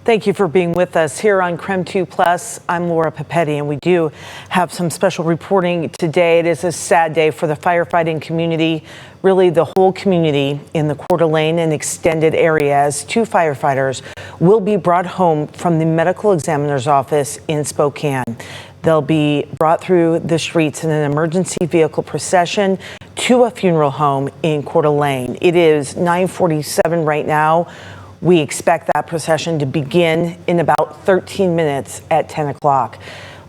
Thank you for being with us here on KREM 2 Plus. I'm Laura Papetti, and we do have some special reporting today. It is a sad day for the firefighting community, really the whole community in the Coeur d'Alene and extended area, as 2 firefighters will be brought home from the medical examiner's office in Spokane. They'll be brought through the streets in an emergency vehicle procession to a funeral home in Coeur d'Alene. It is 9:47 right now. We expect that procession to begin in about 13 minutes at 10 o'clock.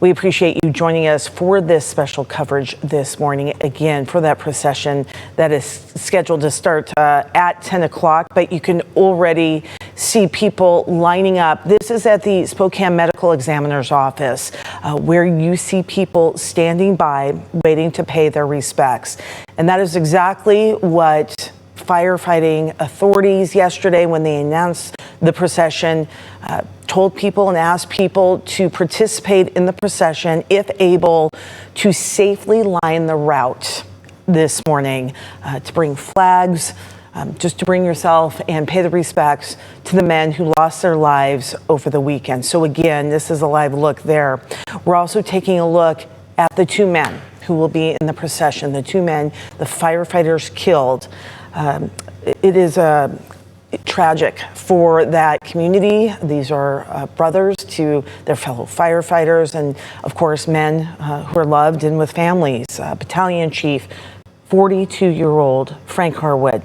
We appreciate you joining us for this special coverage this morning, again, for that procession that is scheduled to start at 10 o'clock, but you can already see people lining up. This is at the Spokane Medical Examiner's office, where you see people standing by waiting to pay their respects. And that is exactly what firefighting authorities yesterday, when they announced the procession, told people and asked people to participate in the procession if able, to safely line the route this morning, to bring flags, just to bring yourself and pay the respects to the men who lost their lives over the weekend. So again, this is a live look there. We're also taking a look at the 2 men who will be in the procession, the 2 men, the firefighters killed. It is tragic for that community. These are brothers to their fellow firefighters, and of course men who are loved and with families. Battalion Chief 42-year-old Frank Harwood,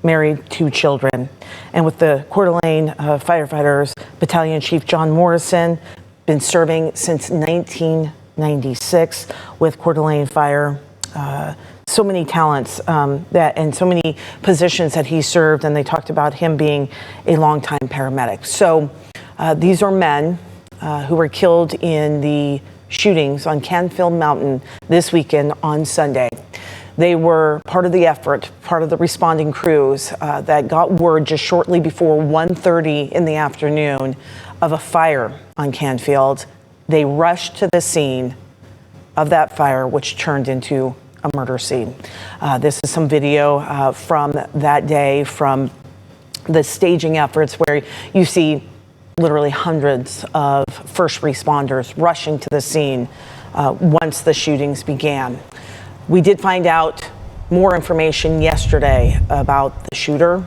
married, 2 children. And with the Coeur d'Alene firefighters, Battalion Chief John Morrison, been serving since 1996 with Coeur d'Alene Fire. So many talents and so many positions that he served, and they talked about him being a longtime paramedic. So these are men who were killed in the shootings on Canfield Mountain this weekend on Sunday. They were part of the effort, part of the responding crews that got word just shortly before 1:30 in the afternoon of a fire on Canfield. They rushed to the scene of that fire, which turned into a murder scene. This is some video from that day, from the staging efforts, where you see literally hundreds of first responders rushing to the scene once the shootings began. We did find out more information yesterday about the shooter,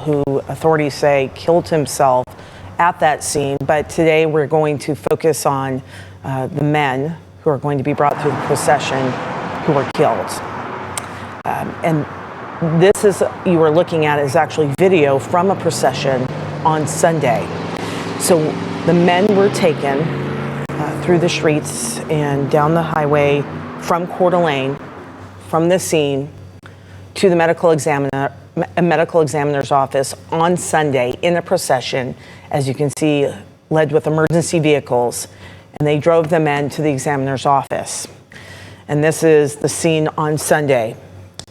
who authorities say killed himself at that scene, but today we're going to focus on the men who are going to be brought through the procession who were killed. And this is, you are looking at, is actually video from a procession on Sunday. So the men were taken through the streets and down the highway from Coeur d'Alene, from the scene to the medical examiner's office on Sunday in a procession, as you can see, led with emergency vehicles, and they drove the men to the examiner's office. And this is the scene on Sunday,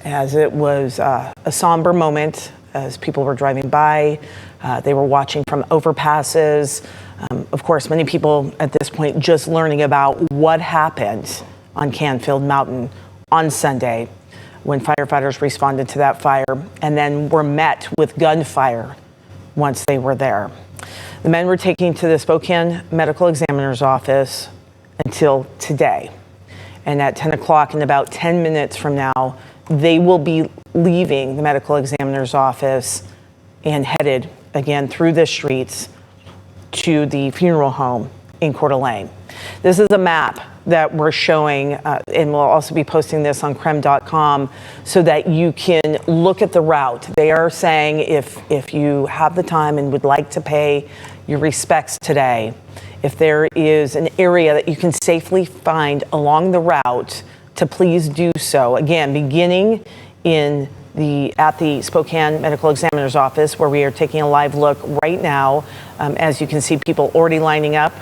as it was a somber moment as people were driving by. They were watching from overpasses. Of course, many people at this point just learning about what happened on Canfield Mountain on Sunday when firefighters responded to that fire, and then were met with gunfire once they were there. The men were taken to the Spokane Medical Examiner's office until today. And at 10 o'clock, in about 10 minutes from now, they will be leaving the medical examiner's office and headed again through the streets to the funeral home in Coeur d'Alene. This is a map that we're showing, and we'll also be posting this on KREM.com so that you can look at the route. They are saying if you have the time and would like to pay your respects today, if there is an area that you can safely find along the route, to please do so. Again, beginning at the Spokane Medical Examiner's office, where we are taking a live look right now. As you can see, people already lining up,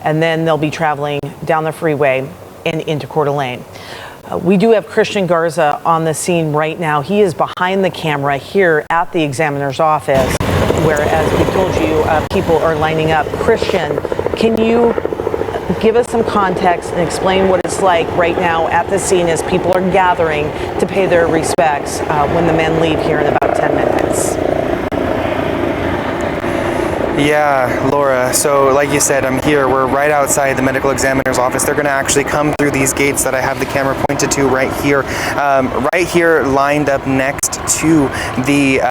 and then they'll be traveling down the freeway and into Coeur d'Alene. We do have Christian Garza on the scene right now. He is behind the camera here at the examiner's office, where, as we told you, people are lining up. Christian, can you give us some context and explain what it's like right now at the scene as people are gathering to pay their respects when the men leave here in about 10 minutes? Yeah, Laura, so like you said, I'm here. We're right outside the medical examiner's office. They're going to actually come through these gates that I have the camera pointed to right here lined up next to the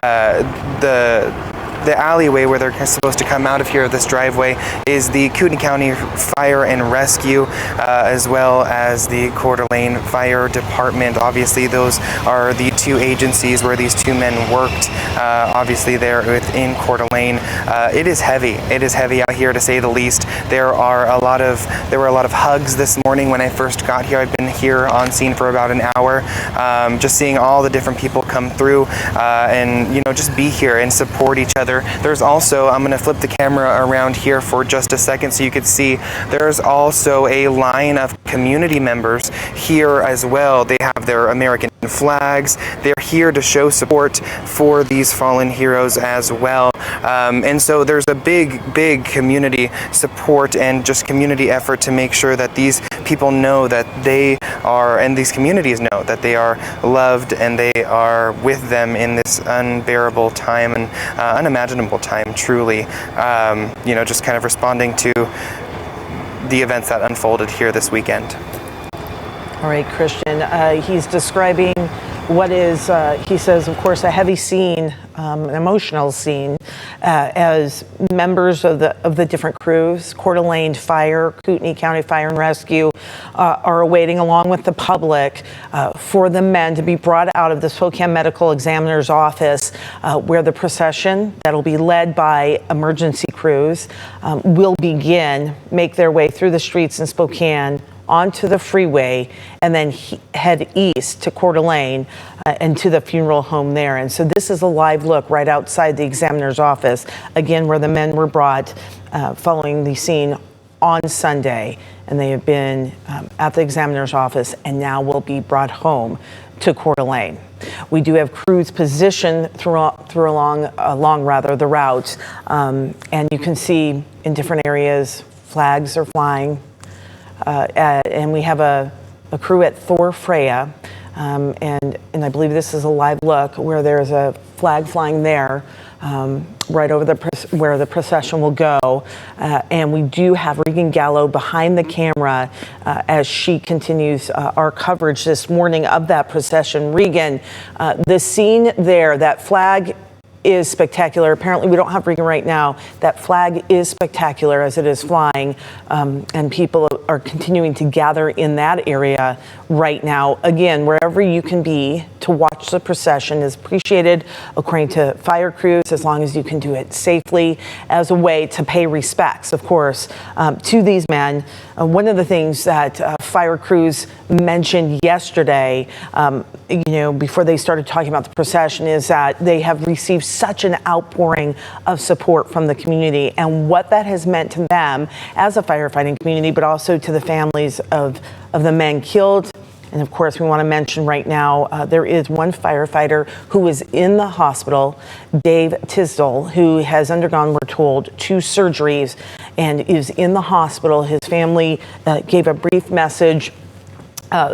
alleyway where they're supposed to come out of here. This driveway is the Kootenai County Fire and Rescue, as well as the Coeur d'Alene Fire Department. Obviously, those are the two agencies where these two men worked. Obviously, they're within Coeur d'Alene. It is heavy. It is heavy out here, to say the least. There were a lot of hugs this morning when I first got here. I've been here on scene for about an hour, just seeing all the different people come through and just be here and support each other. There's also, I'm going to flip the camera around here for just a second so you could see, there's also a line of community members here as well. They have their American flags. They're here to show support for these fallen heroes as well. And so there's a big community support and just community effort to make sure that these people know that they are, and these communities know that they are loved and they are with them in this unbearable time and unimaginable time, truly. Just kind of responding to the events that unfolded here this weekend. All right, Christian, he's describing what is, he says, of course, a heavy scene, an emotional scene, as members of the different crews, Coeur d'Alene Fire, Kootenai County Fire and Rescue, are awaiting, along with the public, for the men to be brought out of the Spokane Medical Examiner's office, where the procession that'll be led by emergency crews will make their way through the streets in Spokane, onto the freeway, and then head east to Coeur d'Alene and to the funeral home there. And so this is a live look right outside the examiner's office, again, where the men were brought following the scene on Sunday. And they have been at the examiner's office and now will be brought home to Coeur d'Alene. We do have crews positioned along the route. And you can see in different areas, flags are flying. And we have a crew at Thor Freya, and I believe this is a live look where there's a flag flying there, right over where the procession will go. And we do have Regan Gallo behind the camera as she continues our coverage this morning of that procession. Regan, the scene there, that flag is spectacular. Apparently we don't have Regan right now. That flag is spectacular as it is flying, and people are continuing to gather in that area right now. Again, wherever you can be to watch the procession is appreciated, according to fire crews, as long as you can do it safely, as a way to pay respects, of course, to these men. One of the things that fire crews mentioned yesterday, before they started talking about the procession, is that they have received such an outpouring of support from the community, and what that has meant to them as a firefighting community, but also to the families of the men killed. And of course, we want to mention right now, there is one firefighter who is in the hospital, Dave Tisdall, who has undergone, we're told, 2 surgeries and is in the hospital. His family gave a brief message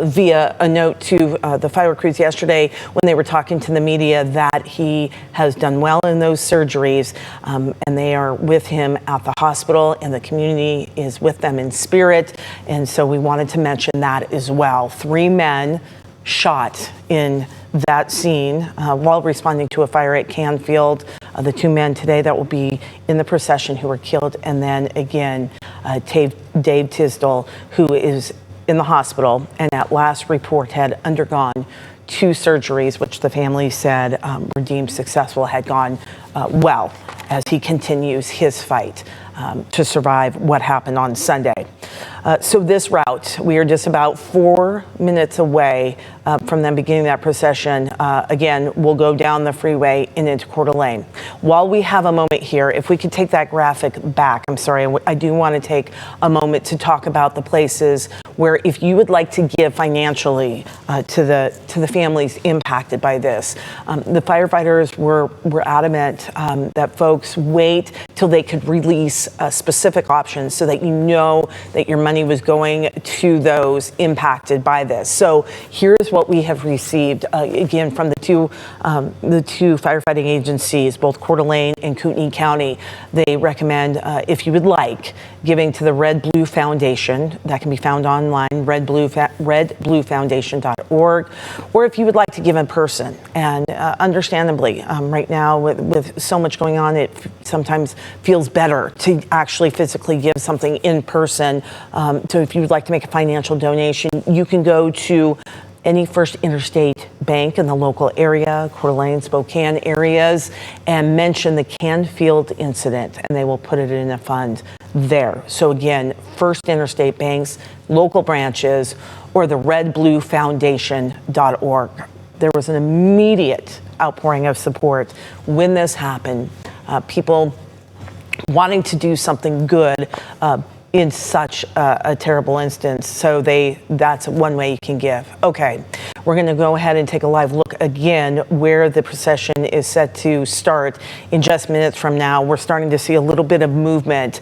via a note to the fire crews yesterday when they were talking to the media that he has done well in those surgeries, and they are with him at the hospital, and the community is with them in spirit. And so we wanted to mention that as well. 3 men shot in that scene while responding to a fire at Canfield. The 2 men today that will be in the procession who were killed, and then again Dave Tisdall, who is in the hospital and at last report had undergone 2 surgeries, which the family said were deemed successful, had gone well as he continues his fight to survive what happened on Sunday. So this route, we are just about 4 minutes away from them beginning that procession. Again, we'll go down the freeway and into Coeur d'Alene. While we have a moment here, if we could take that graphic back, I'm sorry, I do want to take a moment to talk about the places where, if you would like to give financially to the families impacted by this, the firefighters were adamant that folks wait till they could release specific options so that you know that your money was going to those impacted by this. So here's what we have received, again, from the two firefighting agencies, both Coeur d'Alene and Kootenai County. They recommend, if you would like, giving to the Red Blue Foundation. That can be found online, redbluefoundation.org, or if you would like to give in person. And understandably, right now with so much going on, it sometimes feels better to actually physically give something in person. So if you would like to make a financial donation, you can go to any First Interstate bank in the local area, Coeur d'Alene, Spokane areas, and mention the Canfield incident, and they will put it in a fund there. So again, First Interstate banks, local branches, or the redbluefoundation.org. There was an immediate outpouring of support when this happened. People wanting to do something good in such a terrible instance. So that's one way you can give. Okay, we're going to go ahead and take a live look again where the procession is set to start in just minutes from now. We're starting to see a little bit of movement.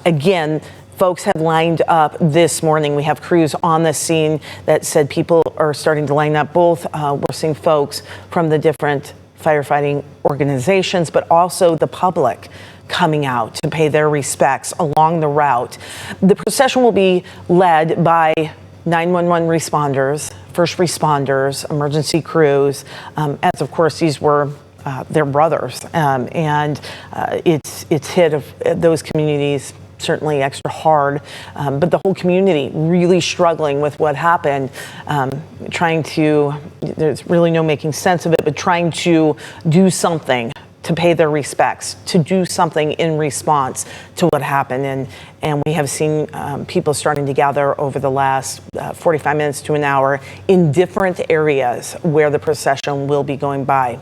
Again, folks have lined up this morning. We have crews on the scene that said people are starting to line up. Both we're seeing folks from the different firefighting organizations, but also the public coming out to pay their respects along the route. The procession will be led by 911 responders, first responders, emergency crews, as of course these were their brothers, and it's hit of those communities certainly extra hard, but the whole community really struggling with what happened, there's really no making sense of it, but trying to do something to pay their respects, to do something in response to what happened. And we have seen people starting to gather over the last 45 minutes to an hour in different areas where the procession will be going by.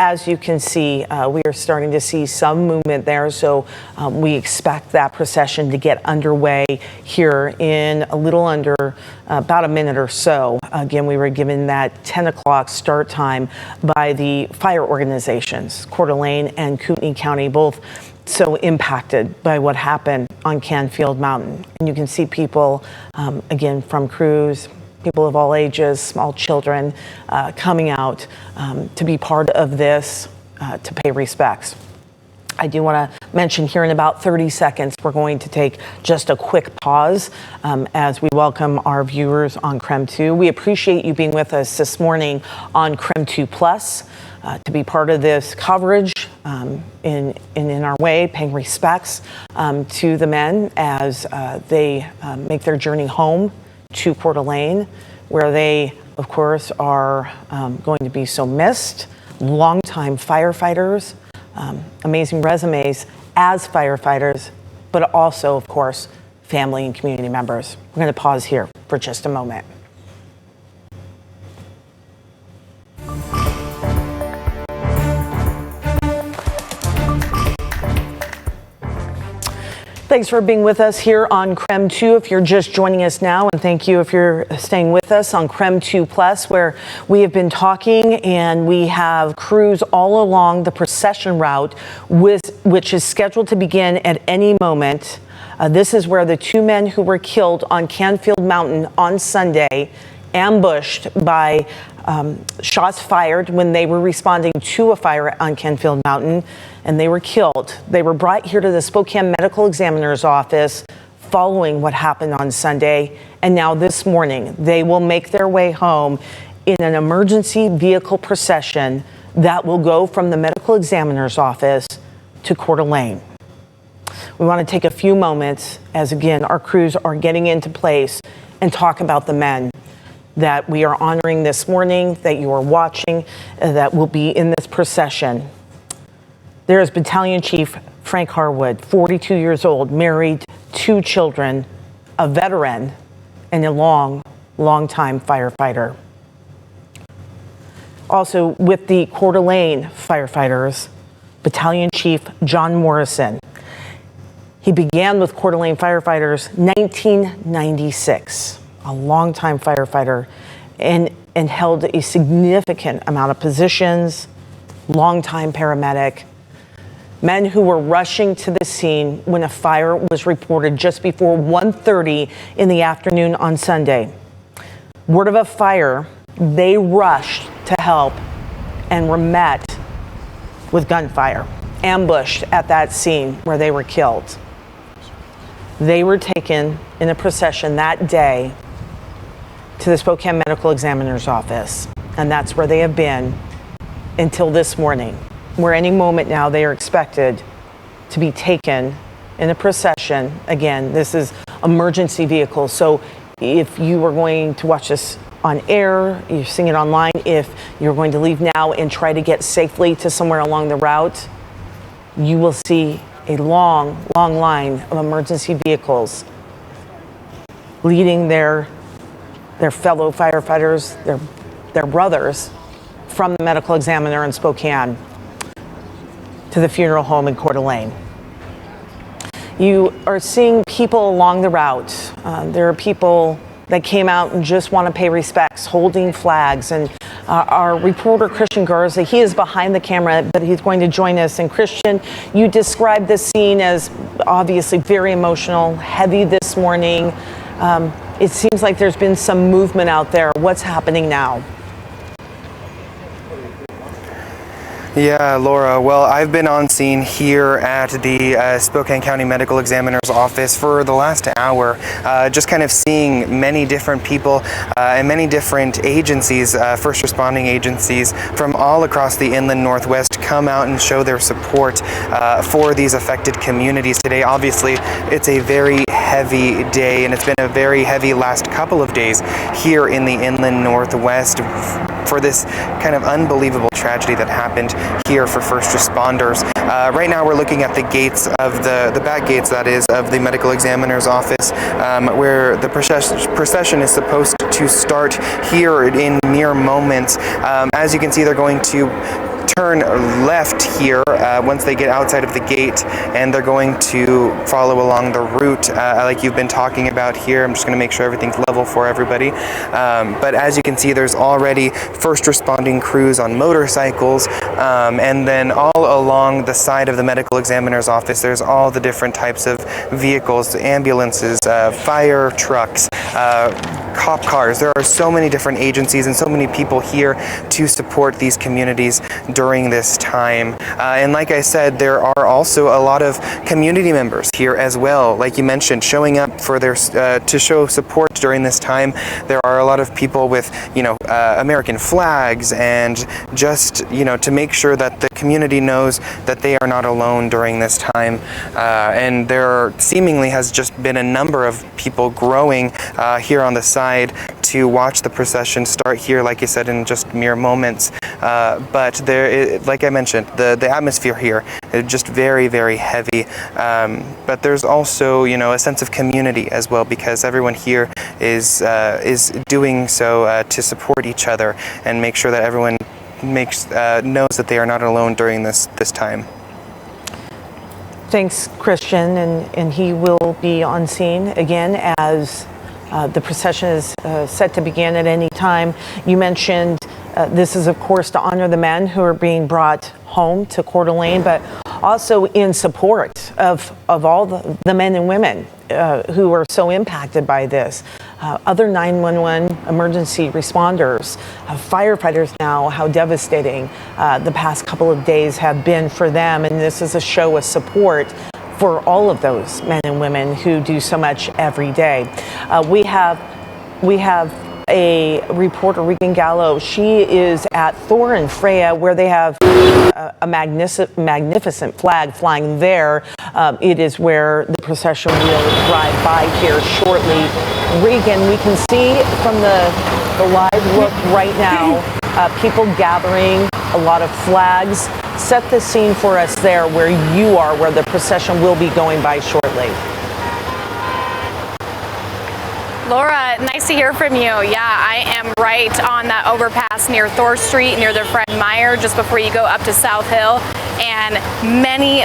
As you can see, we are starting to see some movement there, so we expect that procession to get underway here in a little under about a minute or so. Again, we were given that 10 o'clock start time by the fire organizations, Coeur d'Alene and Kootenai County, both so impacted by what happened on Canfield Mountain. And you can see people, again, from crews, people of all ages, small children, coming out to be part of this, to pay respects. I do want to mention here in about 30 seconds, we're going to take just a quick pause as we welcome our viewers on KREM 2. We appreciate you being with us this morning on KREM 2 Plus to be part of this coverage in our way, paying respects to the men as they make their journey home to Coeur d'Alene, where they, of course, are going to be so missed. Longtime firefighters, amazing resumes as firefighters, but also, of course, family and community members. We're going to pause here for just a moment. Thanks for being with us here on KREM 2. If you're just joining us now, and thank you if you're staying with us on KREM 2 Plus, where we have been talking and we have crews all along the procession route, which is scheduled to begin at any moment. This is where the two men who were killed on Canfield Mountain on Sunday, ambushed by shots fired when they were responding to a fire on Canfield Mountain, and they were killed. They were brought here to the Spokane Medical Examiner's office following what happened on Sunday, and now this morning they will make their way home in an emergency vehicle procession that will go from the medical examiner's office to Coeur d'Alene. We want to take a few moments as, again, our crews are getting into place and talk about the men that we are honoring this morning, that you are watching, that will be in this procession. There is Battalion Chief Frank Harwood, 42 years old, married, 2 children, a veteran, and a long-time firefighter. Also with the Coeur d'Alene firefighters, Battalion Chief John Morrison. He began with Coeur d'Alene firefighters 1996. A longtime firefighter, and held a significant amount of positions, longtime paramedic. Men who were rushing to the scene when a fire was reported just before 1:30 in the afternoon on Sunday. Word of a fire, they rushed to help and were met with gunfire, ambushed at that scene where they were killed. They were taken in a procession that day to the Spokane Medical Examiner's office, and that's where they have been until this morning, where any moment now they are expected to be taken in a procession. Again, this is emergency vehicle, so if you are going to watch this on air, you're seeing it online, if you're going to leave now and try to get safely to somewhere along the route, you will see a long line of emergency vehicles leading their fellow firefighters, their brothers from the medical examiner in Spokane to the funeral home in Coeur d'Alene. You are seeing people along the route. There are people that came out and just want to pay respects, holding flags. And our reporter, Christian Garza, he is behind the camera, but he's going to join us. And Christian, you described the scene as obviously very emotional, heavy this morning. It seems like there's been some movement out there. What's happening now? Yeah, Laura. Well, I've been on scene here at the Spokane County Medical Examiner's office for the last hour, just kind of seeing many different people and many different agencies, first responding agencies from all across the inland Northwest come out and show their support for these affected communities today. Obviously, it's a very heavy day, and it's been a very heavy last couple of days here in the inland Northwest for this kind of unbelievable tragedy that happened here for first responders. Right now we're looking at the gates of the back gates, that is, of the medical examiner's office, where the procession is supposed to start here in mere moments. As you can see, they're going to turn left here once they get outside of the gate, and they're going to follow along the route like you've been talking about here. I'm just going to make sure everything's level for everybody. But as you can see, there's already first responding crews on motorcycles, and then all along the side of the medical examiner's office, there's all the different types of vehicles, ambulances, fire trucks, cop cars. There are so many different agencies and so many people here to support these communities during this time. And like I said, there are also a lot of community members here as well, like you mentioned, showing up for their to show support during this time. There are a lot of people with, American flags, and just, to make sure that the community knows that they are not alone during this time. And there seemingly has just been a number of people growing here on the side to watch the procession start here, like you said, in just mere moments. But there, like I mentioned, the atmosphere here is just very, very heavy. But there's also, a sense of community as well, because everyone here is doing so to support each other and make sure that everyone knows that they are not alone during this time. Thanks, Christian, and he will be on scene again as the procession is set to begin at any time. You mentioned this is, of course, to honor the men who are being brought home to Coeur d'Alene, but also in support of all the men and women who are so impacted by this. Other 911 emergency responders, firefighters now, how devastating the past couple of days have been for them. And this is a show of support for all of those men and women who do so much every day. We have a reporter, Regan Gallo. She is at Thor and Freya, where they have a magnificent flag flying there. It is where the procession will drive by here shortly. Regan, we can see from the live look right now, people gathering, a lot of flags. Set the scene for us there where you are, where the procession will be going by shortly. Laura, nice to hear from you. Yeah, I am right on that overpass near Thor Street, near the Fred Meyer, just before you go up to South Hill. And many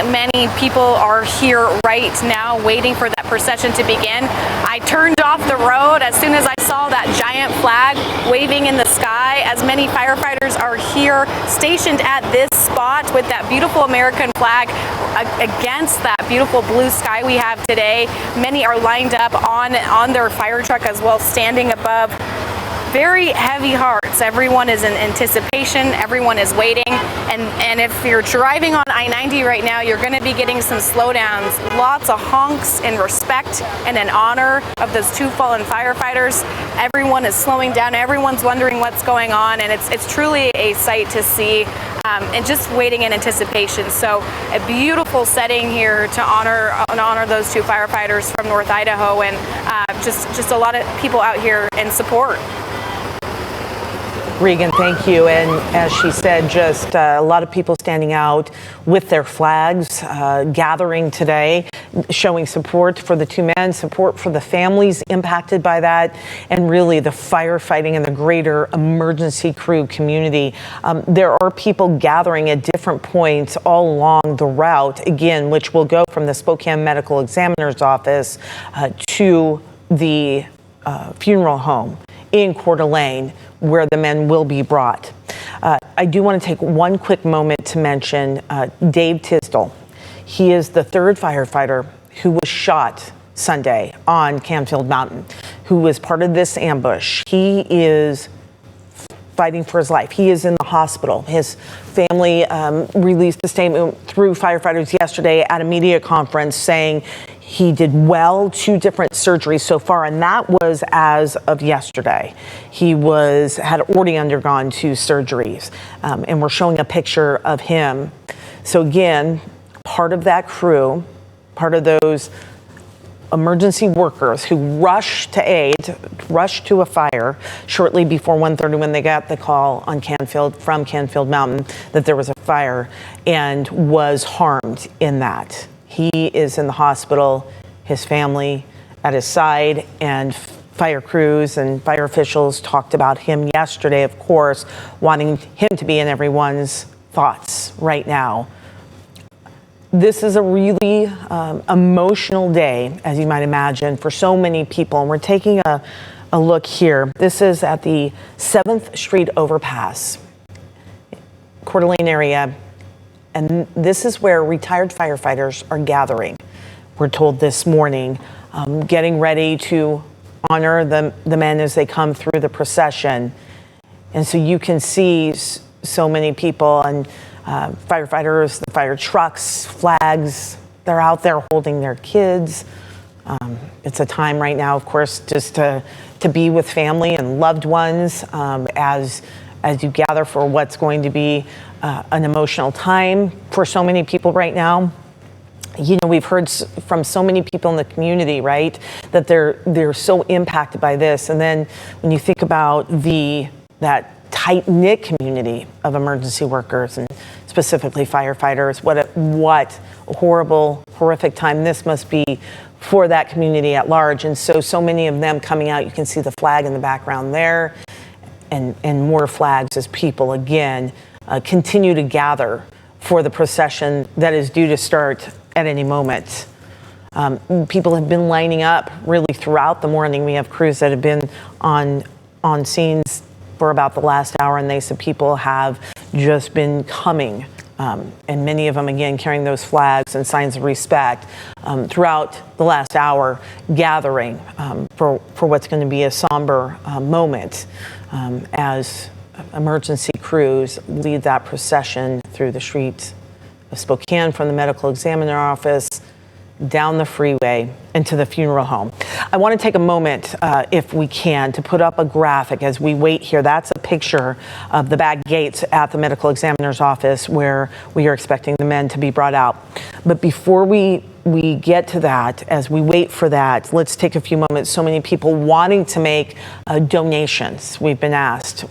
people are here right now waiting for that procession to begin. I turned off the road as soon as I saw that giant flag waving in the sky, as many firefighters are here stationed at this spot with that beautiful American flag against that beautiful blue sky we have today. Many are lined up on their fire truck as well, standing above. Very heavy hearts. Everyone is in anticipation. Everyone is waiting. And if you're driving on I-90 right now, you're going to be getting some slowdowns. Lots of honks in respect and in honor of those two fallen firefighters. Everyone is slowing down. Everyone's wondering what's going on, and it's truly a sight to see, and just waiting in anticipation. So a beautiful setting here to honor those two firefighters from North Idaho, and just a lot of people out here in support. Regan, thank you. And as she said, just a lot of people standing out with their flags, gathering today, showing support for the two men, support for the families impacted by that, and really the firefighting and the greater emergency crew community. There are people gathering at different points all along the route, again, which will go from the Spokane Medical Examiner's office to the funeral home in Coeur d'Alene, where the men will be brought. I do want to take one quick moment to mention Dave Tisdall. He is the third firefighter who was shot Sunday on Canfield Mountain, who was part of this ambush. He is fighting for his life. He is in the hospital. His family released a statement through firefighters yesterday at a media conference saying he did well, 2 different surgeries so far, and that was as of yesterday. He had already undergone 2 surgeries, and we're showing a picture of him. So again, part of that crew, part of those emergency workers who rushed to aid, rushed to a fire shortly before 1:30 when they got the call on from Canfield Mountain that there was a fire, and was harmed in that. He is in the hospital, his family at his side, and fire crews and fire officials talked about him yesterday, of course, wanting him to be in everyone's thoughts right now. This is a really emotional day, as you might imagine, for so many people. And we're taking a look here. This is at the 7th Street overpass, Coeur d'Alene area. And this is where retired firefighters are gathering, we're told this morning, getting ready to honor the men as they come through the procession. And so you can see so many people and firefighters, the fire trucks, flags, they're out there holding their kids. It's a time right now, of course, just to be with family and loved ones as you gather for what's going to be an emotional time for so many people right now. You know, we've heard from so many people in the community, right, that they're so impacted by this. And then when you think about that tight-knit community of emergency workers and specifically firefighters, what a horrible, horrific time this must be for that community at large. And so many of them coming out, you can see the flag in the background there, and more flags as people again continue to gather for the procession that is due to start at any moment. People have been lining up really throughout the morning. We have crews that have been on scenes for about the last hour, and they said people have just been coming, and many of them again carrying those flags and signs of respect throughout the last hour, gathering for what's going to be a somber moment as emergency crews lead that procession through the streets of Spokane from the medical examiner office down the freeway into the funeral home. I want to take a moment, if we can, to put up a graphic as we wait here. That's a picture of the back gates at the medical examiner's office where we are expecting the men to be brought out. But before we get to that, as we wait for that, let's take a few moments. So many people wanting to make donations, we've been asked.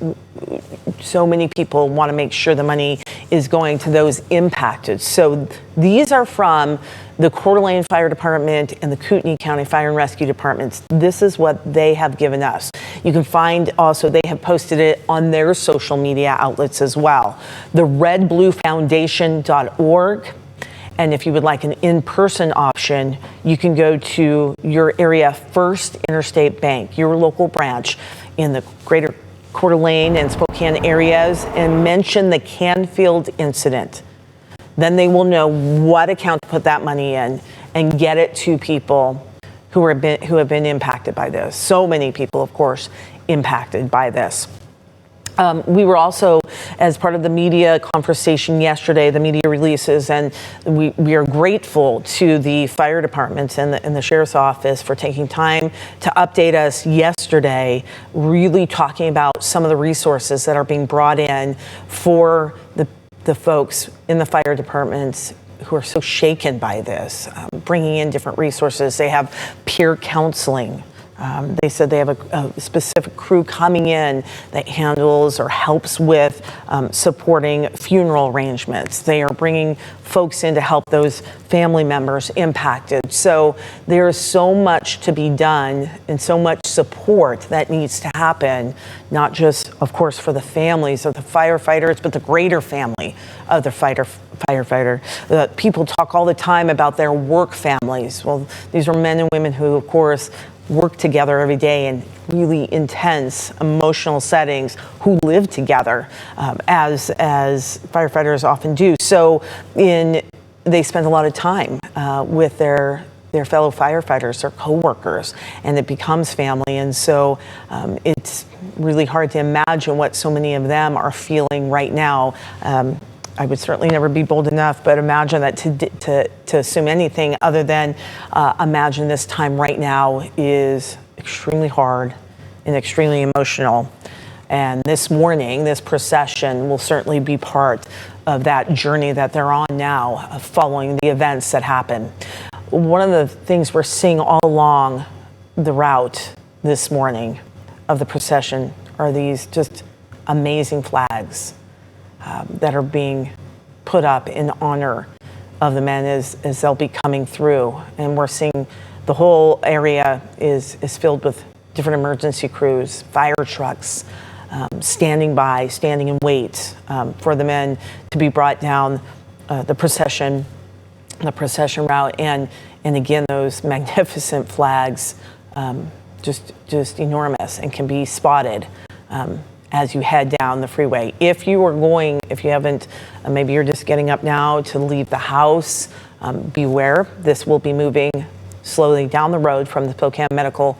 So many people want to make sure the money is going to those impacted. So these are from the Coeur d'Alene Fire Department and the Kootenai County Fire and Rescue Departments. This is what they have given us. You can find also, they have posted it on their social media outlets as well. The redbluefoundation.org. And if you would like an in-person option, you can go to your area First Interstate Bank, your local branch in the greater Coeur d'Alene and Spokane areas, and mention the Canfield incident. Then they will know what account to put that money in and get it to people who have been impacted by this. So many people, of course, impacted by this. We were also, as part of the media conversation yesterday, the media releases, and we are grateful to the fire departments and the sheriff's office for taking time to update us yesterday, really talking about some of the resources that are being brought in for the folks in the fire departments who are so shaken by this, bringing in different resources. They have peer counseling. They said they have a specific crew coming in that handles or helps with supporting funeral arrangements. They are bringing folks in to help those family members impacted. So there's so much to be done and so much support that needs to happen, not just, of course, for the families of the firefighters, but the greater family of the firefighter. People talk all the time about their work families. Well, these are men and women who, of course, work together every day in really intense emotional settings, who live together as firefighters often do. So they spend a lot of time with their fellow firefighters, their coworkers, and it becomes family. And so it's really hard to imagine what so many of them are feeling right now. I would certainly never be bold enough, but imagine that to assume anything other than imagine this time right now is extremely hard and extremely emotional. And this morning, this procession will certainly be part of that journey that they're on now, following the events that happen. One of the things we're seeing all along the route this morning of the procession are these just amazing flags that are being put up in honor of the men as they'll be coming through. And we're seeing the whole area is filled with different emergency crews, fire trucks, standing in wait for the men to be brought down the procession route. And again, those magnificent flags, just enormous, and can be spotted as you head down the freeway. If you haven't, maybe you're just getting up now to leave the house, beware. This will be moving slowly down the road from the Spokane Medical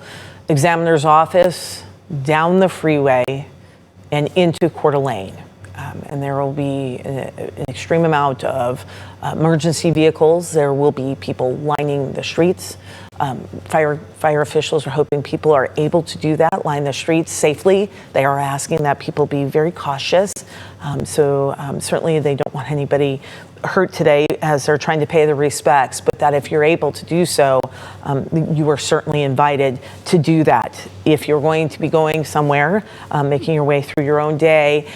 Examiner's office, down the freeway, and into Coeur d'Alene. And there will be an extreme amount of emergency vehicles. There will be people lining the streets. Fire officials are hoping people are able to do that, line the streets safely. They are asking that people be very cautious. So certainly they don't want anybody hurt today as they're trying to pay their respects, but that if you're able to do so, you are certainly invited to do that. If you're going to be going somewhere, making your way through your own day,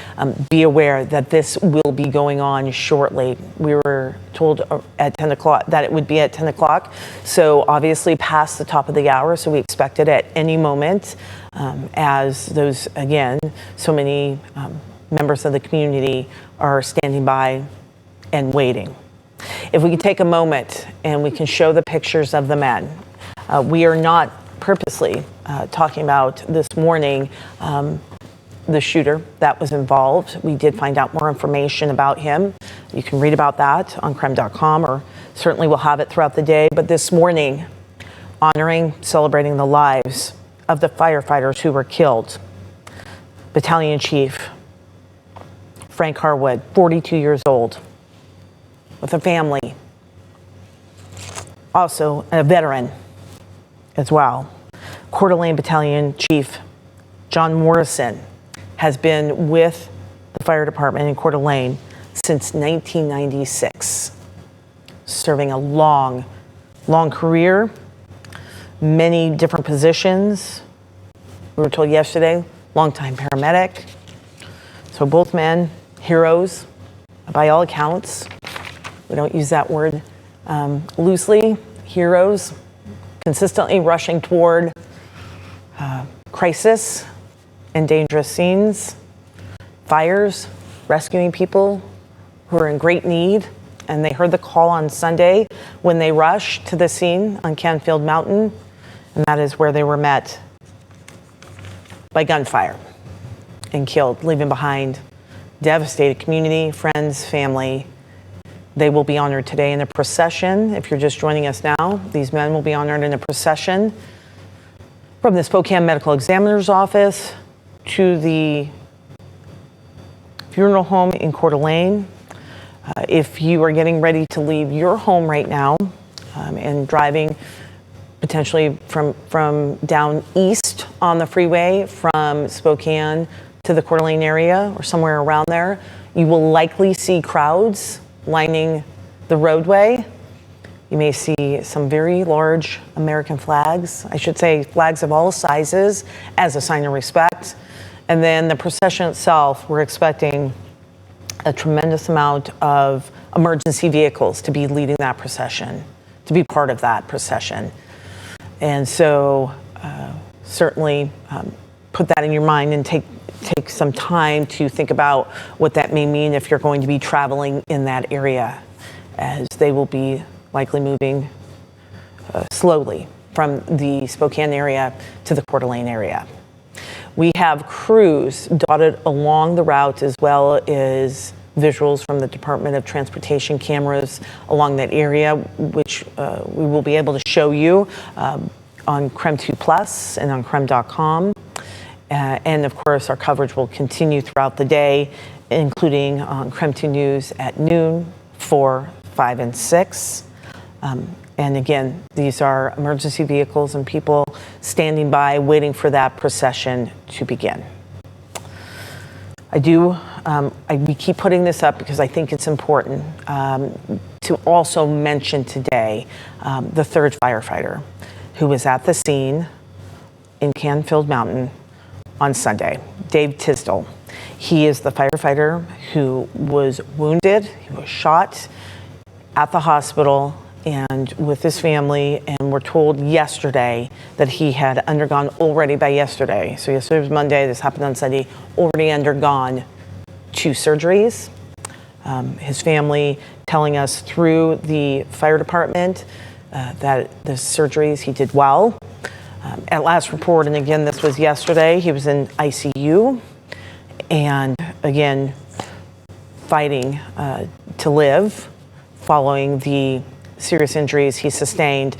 be aware that this will be going on shortly. We were told at 10 o'clock that it would be at 10 o'clock. So obviously past the top of the hour. So we expect it at any moment as those, again, so many members of the community are standing by and waiting. If we can take a moment and we can show the pictures of the men. We are not purposely talking about this morning the shooter that was involved. We did find out more information about him. You can read about that on KREM.com, or certainly we'll have it throughout the day. But this morning, honoring, celebrating the lives of the firefighters who were killed. Battalion Chief Frank Harwood, 42 years old, with a family, also a veteran as well. Coeur d'Alene Battalion Chief John Morrison has been with the fire department in Coeur d'Alene since 1996, serving a long career, many different positions. We were told yesterday, longtime paramedic. So both men, heroes by all accounts. We don't use that word loosely. Heroes, consistently rushing toward crisis and dangerous scenes, fires, rescuing people who are in great need. And they heard the call on Sunday when they rushed to the scene on Canfield Mountain, and that is where they were met by gunfire and killed, leaving behind devastated community, friends, family, They will be honored today in a procession. If you're just joining us now, these men will be honored in a procession from the Spokane Medical Examiner's Office to the funeral home in Coeur d'Alene. If you are getting ready to leave your home right now and driving potentially from down east on the freeway from Spokane to the Coeur d'Alene area or somewhere around there, you will likely see crowds lining the roadway. You may see some very large American flags, I should say flags of all sizes, as a sign of respect. And then the procession itself, we're expecting a tremendous amount of emergency vehicles to be leading that procession, to be part of that procession. And so certainly put that in your mind and take some time to think about what that may mean if you're going to be traveling in that area, as they will be likely moving slowly from the Spokane area to the Coeur d'Alene area. We have crews dotted along the route, as well as visuals from the Department of Transportation cameras along that area, which we will be able to show you on KREM 2 Plus and on KREM.com. And of course, our coverage will continue throughout the day, including on KREM 2 News at noon, 4, 5, and 6. And again, these are emergency vehicles and people standing by waiting for that procession to begin. We keep putting this up because I think it's important to also mention today the third firefighter who was at the scene in Canfield Mountain on Sunday, Dave Tisdall. He is the firefighter who was wounded, he was shot at the hospital and with his family, and we're told yesterday that he had undergone already by yesterday. So yesterday was Monday, this happened on Sunday, already undergone 2 surgeries. His family telling us through the fire department that the surgeries, he did well. At last report, and again, this was yesterday, he was in ICU and again, fighting to live following the serious injuries he sustained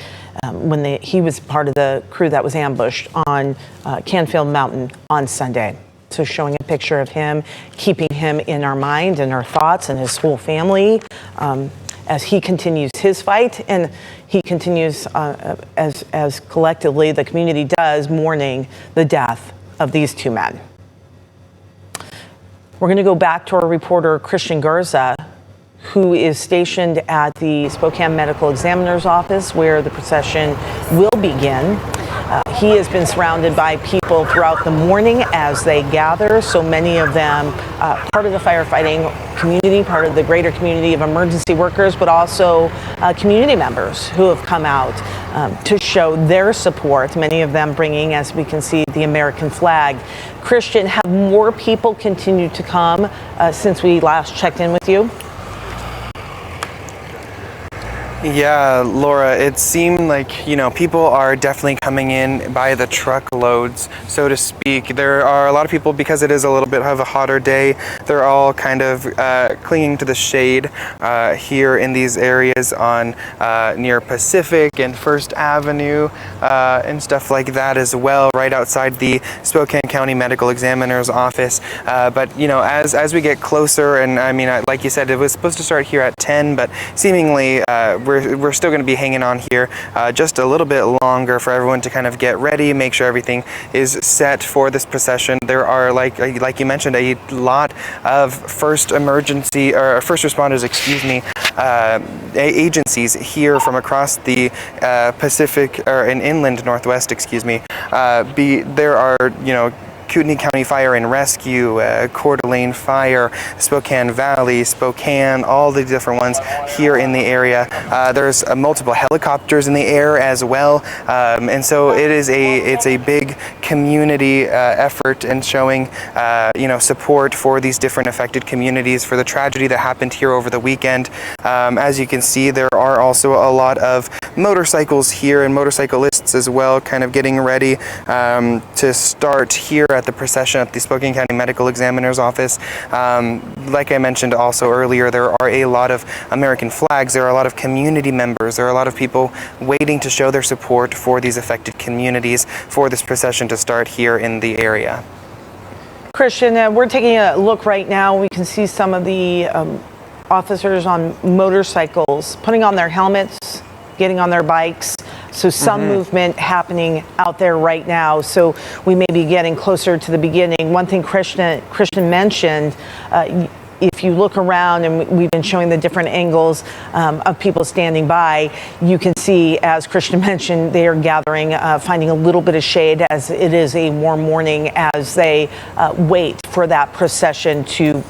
when he was part of the crew that was ambushed on Canfield Mountain on Sunday. So showing a picture of him, keeping him in our mind and our thoughts, and his whole family as he continues his fight, and he continues as collectively the community does, mourning the death of these 2 men. We're going to go back to our reporter Christian Garza, who is stationed at the Spokane Medical Examiner's Office, where the procession will begin. He has been surrounded by people throughout the morning as they gather, so many of them part of the firefighting community, part of the greater community of emergency workers, but also community members who have come out to show their support, many of them bringing, as we can see, the American flag. Christian, have more people continued to come since we last checked in with you? Yeah, Laura, it seemed like, people are definitely coming in by the truckloads, so to speak. There are a lot of people, because it is a little bit of a hotter day, they're all kind of clinging to the shade here in these areas on near Pacific and First Avenue and stuff like that as well, right outside the Spokane County Medical Examiner's Office. But, as we get closer, and I mean, like you said, it was supposed to start here at 10, but seemingly we're still going to be hanging on here just a little bit longer for everyone to kind of get ready, make sure everything is set for this procession. There are, like you mentioned, a lot of first responders, agencies here from across the Pacific or in inland Northwest, there are, Kootenai County Fire and Rescue, Coeur d'Alene Fire, Spokane Valley, Spokane, all the different ones here in the area. There's multiple helicopters in the air as well, and so it's a big community effort and showing support for these different affected communities for the tragedy that happened here over the weekend. As you can see, there are also a lot of motorcycles here and motorcyclists as well, kind of getting ready to start here at the procession at the Spokane County Medical Examiner's Office. Like I mentioned also earlier, there are a lot of American flags, there are a lot of community members, there are a lot of people waiting to show their support for these affected communities for this procession to start here in the area. Christian, we're taking a look right now. We can see some of the officers on motorcycles putting on their helmets, getting on their bikes. So some movement happening out there right now. So we may be getting closer to the beginning. One thing Christian mentioned, if you look around, and we've been showing the different angles of people standing by, you can see, as Christian mentioned, they are gathering, finding a little bit of shade as it is a warm morning as they wait for that procession to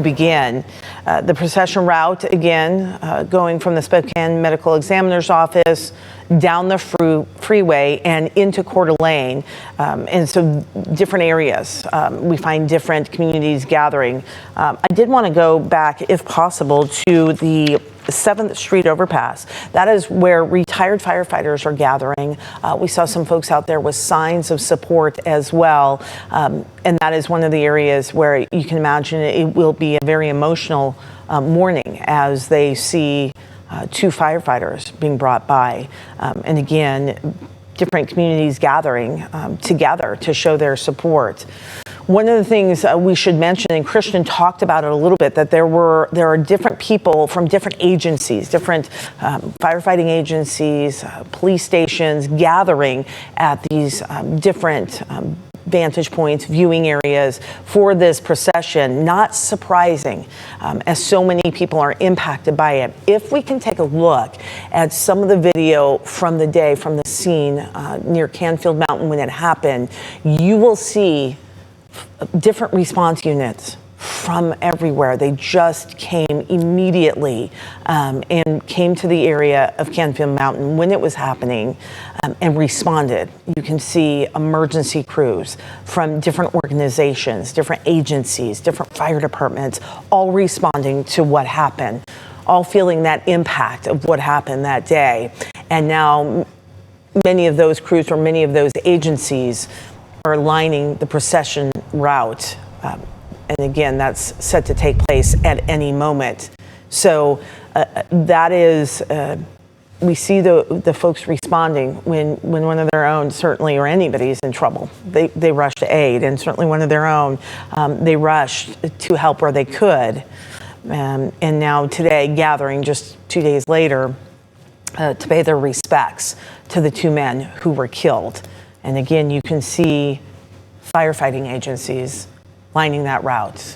begin. The procession route, again, going from the Spokane Medical Examiner's Office down the freeway and into Coeur d'Alene. And so different areas, we find different communities gathering. I did want to go back, if possible, to the 7th Street overpass. That is where retired firefighters are gathering. We saw some folks out there with signs of support as well. And that is one of the areas where you can imagine it will be a very emotional morning as they see 2 firefighters being brought by. And again, different communities gathering together to show their support. One of the things we should mention, and Christian talked about it a little bit, that there are different people from different agencies, different firefighting agencies, police stations gathering at these different vantage points, viewing areas for this procession. Not surprising, as so many people are impacted by it. If we can take a look at some of the video from the day, from the scene near Canfield Mountain when it happened, you will see different response units from everywhere. They just came immediately and came to the area of Canfield Mountain when it was happening and responded. You can see emergency crews from different organizations, different agencies, different fire departments, all responding to what happened, all feeling that impact of what happened that day. And now many of those crews or many of those agencies are lining the procession route. And again, that's set to take place at any moment. So that is, we see the folks responding when one of their own, certainly, or anybody is in trouble. They rush to aid, and certainly one of their own, they rushed to help where they could. And now today, gathering just 2 days later to pay their respects to the 2 men who were killed. And again, you can see firefighting agencies lining that route.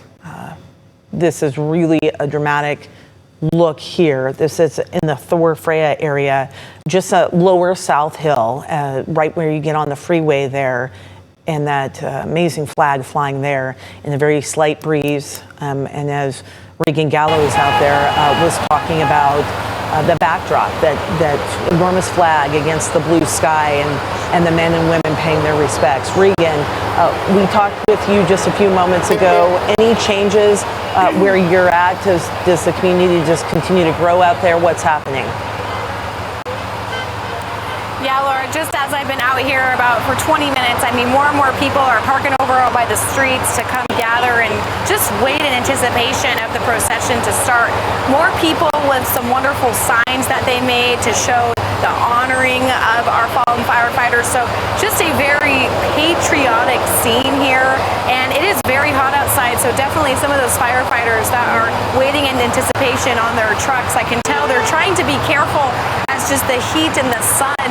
This is really a dramatic look here. This is in the Thor Freya area, just a lower South Hill, right where you get on the freeway there, and that amazing flag flying there in a very slight breeze. And as Regan Gallows out there was talking about the backdrop, that enormous flag against the blue sky, and the men and women paying their respects. Regan, we talked with you just a few moments ago. Any changes where you're at? Does the community just continue to grow out there? What's happening? Yeah, Laura, just as I've been out here for 20 minutes, I mean, more and more people are parking over by the streets to come gather and just wait in anticipation of the procession to start. More people with some wonderful signs that they made to show the honoring of our fallen firefighters. So just a very patriotic scene here, and it is very hot outside, so definitely some of those firefighters that are waiting in anticipation on their trucks, I can tell they're trying to be careful as just the heat and the sun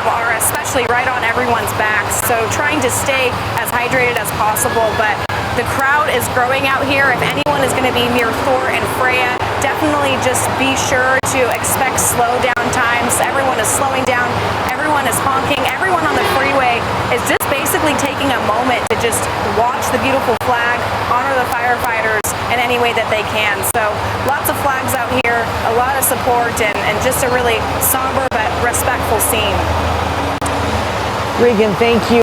are especially right on everyone's backs. So trying to stay as hydrated as possible, but the crowd is growing out here. If anyone is going to be near Thor and Freya, definitely just be sure to expect slow down times. Everyone is slowing down, everyone is honking, everyone on the freeway is just basically taking a moment to just watch the beautiful flag, honor the firefighters in any way that they can. So lots of flags out here, a lot of support, and just a really somber but respectful scene. Regan, thank you.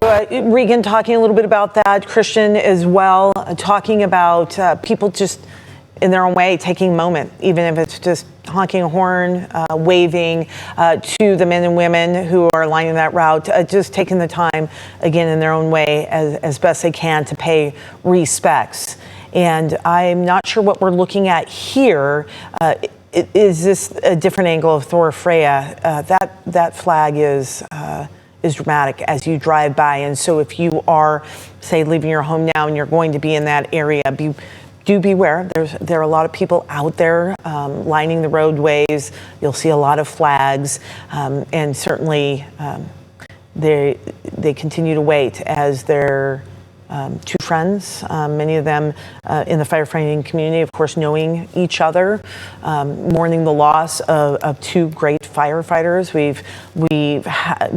Regan, talking a little bit about that. Christian as well, talking about people just in their own way, taking a moment, even if it's just honking a horn, waving to the men and women who are lining that route, just taking the time, again, in their own way, as best they can to pay respects. And I'm not sure what we're looking at here. Is this a different angle of Thor Freya? That flag is dramatic as you drive by. And so if you are, say, leaving your home now and you're going to be in that area, do beware. There are a lot of people out there lining the roadways. You'll see a lot of flags, and certainly they continue to wait as their two friends, many of them in the firefighting community, of course, knowing each other, mourning the loss of two great firefighters. We've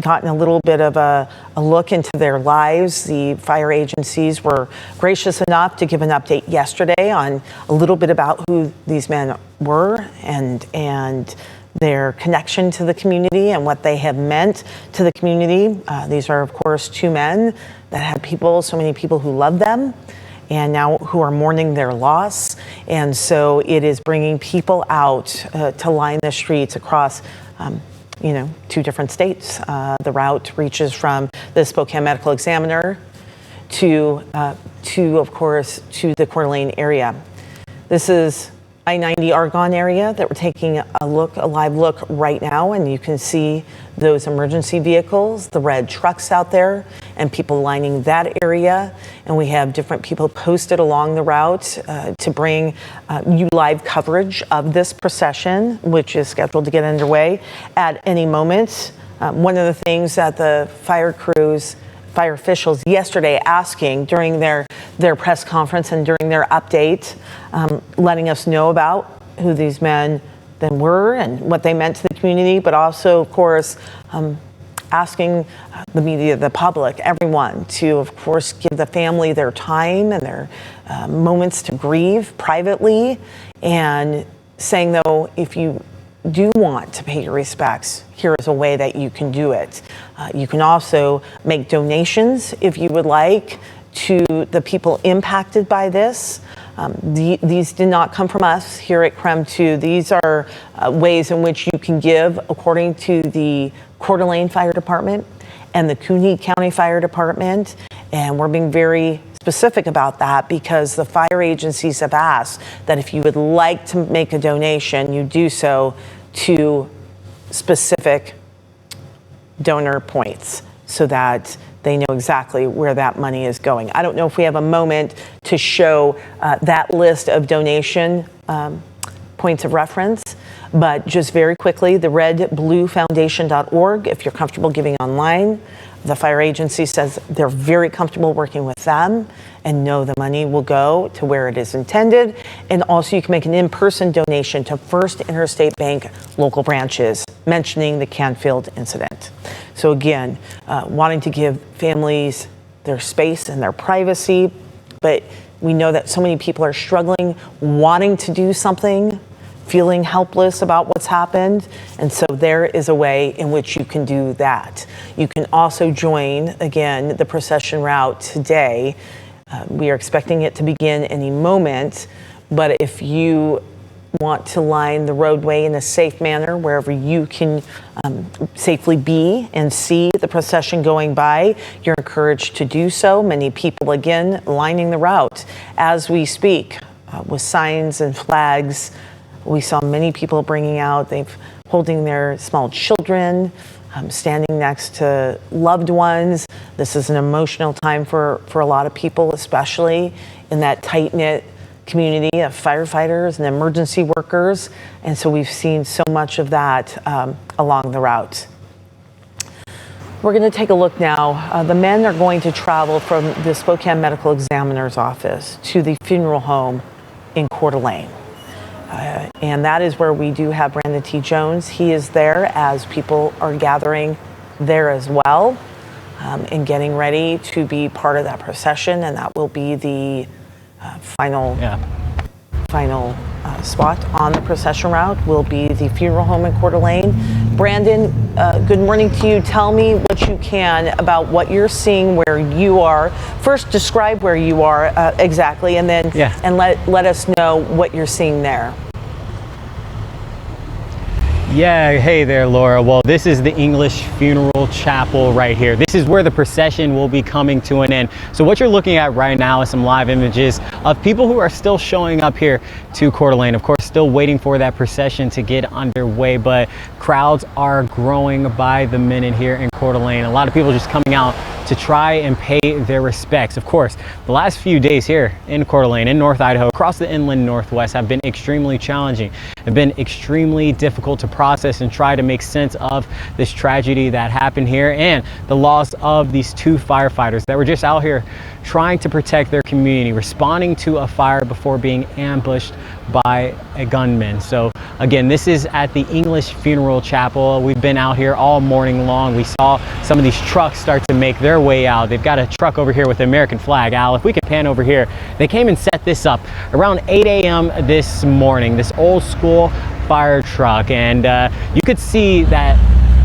gotten a little bit of a look into their lives. The fire agencies were gracious enough to give an update yesterday on a little bit about who these men were and their connection to the community and what they have meant to the community. These are, of course, two men that had so many people who loved them and now who are mourning their loss. And so it is bringing people out to line the streets across two different states. The route reaches from the Spokane Medical Examiner to of course, to the Coeur d'Alene area. This is I-90 Argonne area that we're taking a live look right now, and you can see those emergency vehicles, the red trucks out there, and people lining that area. And we have different people posted along the route to bring you live coverage of this procession, which is scheduled to get underway at any moment. One of the things that the fire officials yesterday asking during their press conference and during their update, letting us know about who these men then were and what they meant to the community, but also, of course, asking the media, the public, everyone to, of course, give the family their time and their moments to grieve privately, and saying, though, if you do want to pay your respects, here is a way that you can do it. You can also make donations if you would like to the people impacted by this. These did not come from us here at KREM 2. These are ways in which you can give according to the Coeur d'Alene Fire Department and the Cooney County Fire Department. And we're being very specific about that because the fire agencies have asked that if you would like to make a donation, you do so to specific donor points so that they know exactly where that money is going. I don't know if we have a moment to show that list of donation points of reference, but just very quickly, the redbluefoundation.org, if you're comfortable giving online. The fire agency says they're very comfortable working with them and know the money will go to where it is intended. And also you can make an in-person donation to First Interstate Bank local branches, mentioning the Canfield incident. So again, wanting to give families their space and their privacy, but we know that so many people are struggling, wanting to do something, feeling helpless about what's happened. And so there is a way in which you can do that. You can also join, again, the procession route today. We are expecting it to begin any moment, but if you want to line the roadway in a safe manner wherever you can safely be and see the procession going by, you're encouraged to do so. Many people, again, lining the route as we speak with signs and flags. We saw many people bringing out, holding their small children, standing next to loved ones. This is an emotional time for a lot of people, especially in that tight-knit community of firefighters and emergency workers. And so we've seen so much of that along the route. We're going to take a look now. The men are going to travel from the Spokane Medical Examiner's office to the funeral home in Coeur d'Alene. And that is where we do have Brandon T. Jones. He is there as people are gathering there as well and getting ready to be part of that procession. And that will be the final spot on the procession route will be the funeral home in Coeur d'Alene. Brandon, good morning to you. Tell me what you can about what you're seeing where you are. First, describe where you are exactly, and then let us know what you're seeing there. Yeah, hey there, Laura. Well, this is the English Funeral Chapel right here. This is where the procession will be coming to an end. So what you're looking at right now is some live images of people who are still showing up here to Coeur d'Alene. Of course, still waiting for that procession to get underway, but crowds are growing by the minute here in Coeur d'Alene. A lot of people just coming out to try and pay their respects. Of course, the last few days here in Coeur d'Alene, in North Idaho, across the inland Northwest have been extremely challenging. Have been extremely difficult to process and try to make sense of this tragedy that happened here and the loss of these two firefighters that were just out here trying to protect their community, responding to a fire before being ambushed by a gunman. So again, this is at the English Funeral Chapel. We've been out here all morning long. We saw some of these trucks start to make their way out. They've got a truck over here with the American flag. Al, if we can pan over here, they came and set this up around 8 a.m. this morning, this old school fire truck. And you could see that,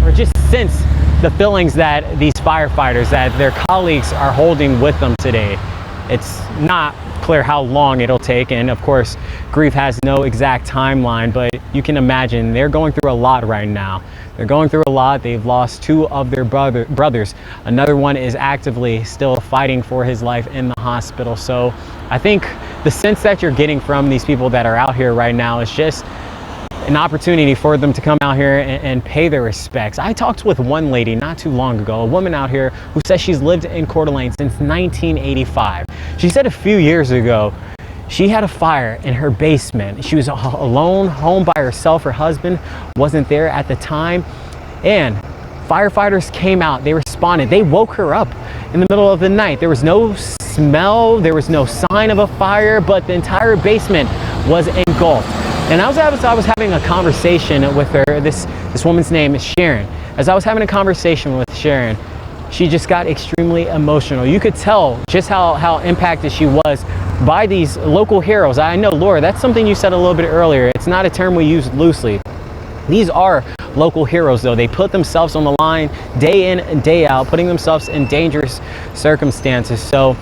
or just sense the feelings that these firefighters, that their colleagues are holding with them today. It's not clear how long it'll take, and of course grief has no exact timeline, but you can imagine they're going through a lot right now. They're going through a lot. They've lost two of their brothers. Another one is actively still fighting for his life in the hospital. So I think the sense that you're getting from these people that are out here right now is just an opportunity for them to come out here and pay their respects. I talked with one lady not too long ago, a woman out here who says she's lived in Coeur d'Alene since 1985. She said a few years ago, she had a fire in her basement. She was alone, home by herself. Her husband wasn't there at the time. And firefighters came out, they responded. They woke her up in the middle of the night. There was no smell, there was no sign of a fire, but the entire basement was engulfed. And I was having a conversation with her. This woman's name is Sharon. As I was having a conversation with Sharon, she just got extremely emotional. You could tell just how impacted she was by these local heroes. I know, Laura, that's something you said a little bit earlier. It's not a term we use loosely. These are local heroes, though. They put themselves on the line day in and day out, putting themselves in dangerous circumstances. So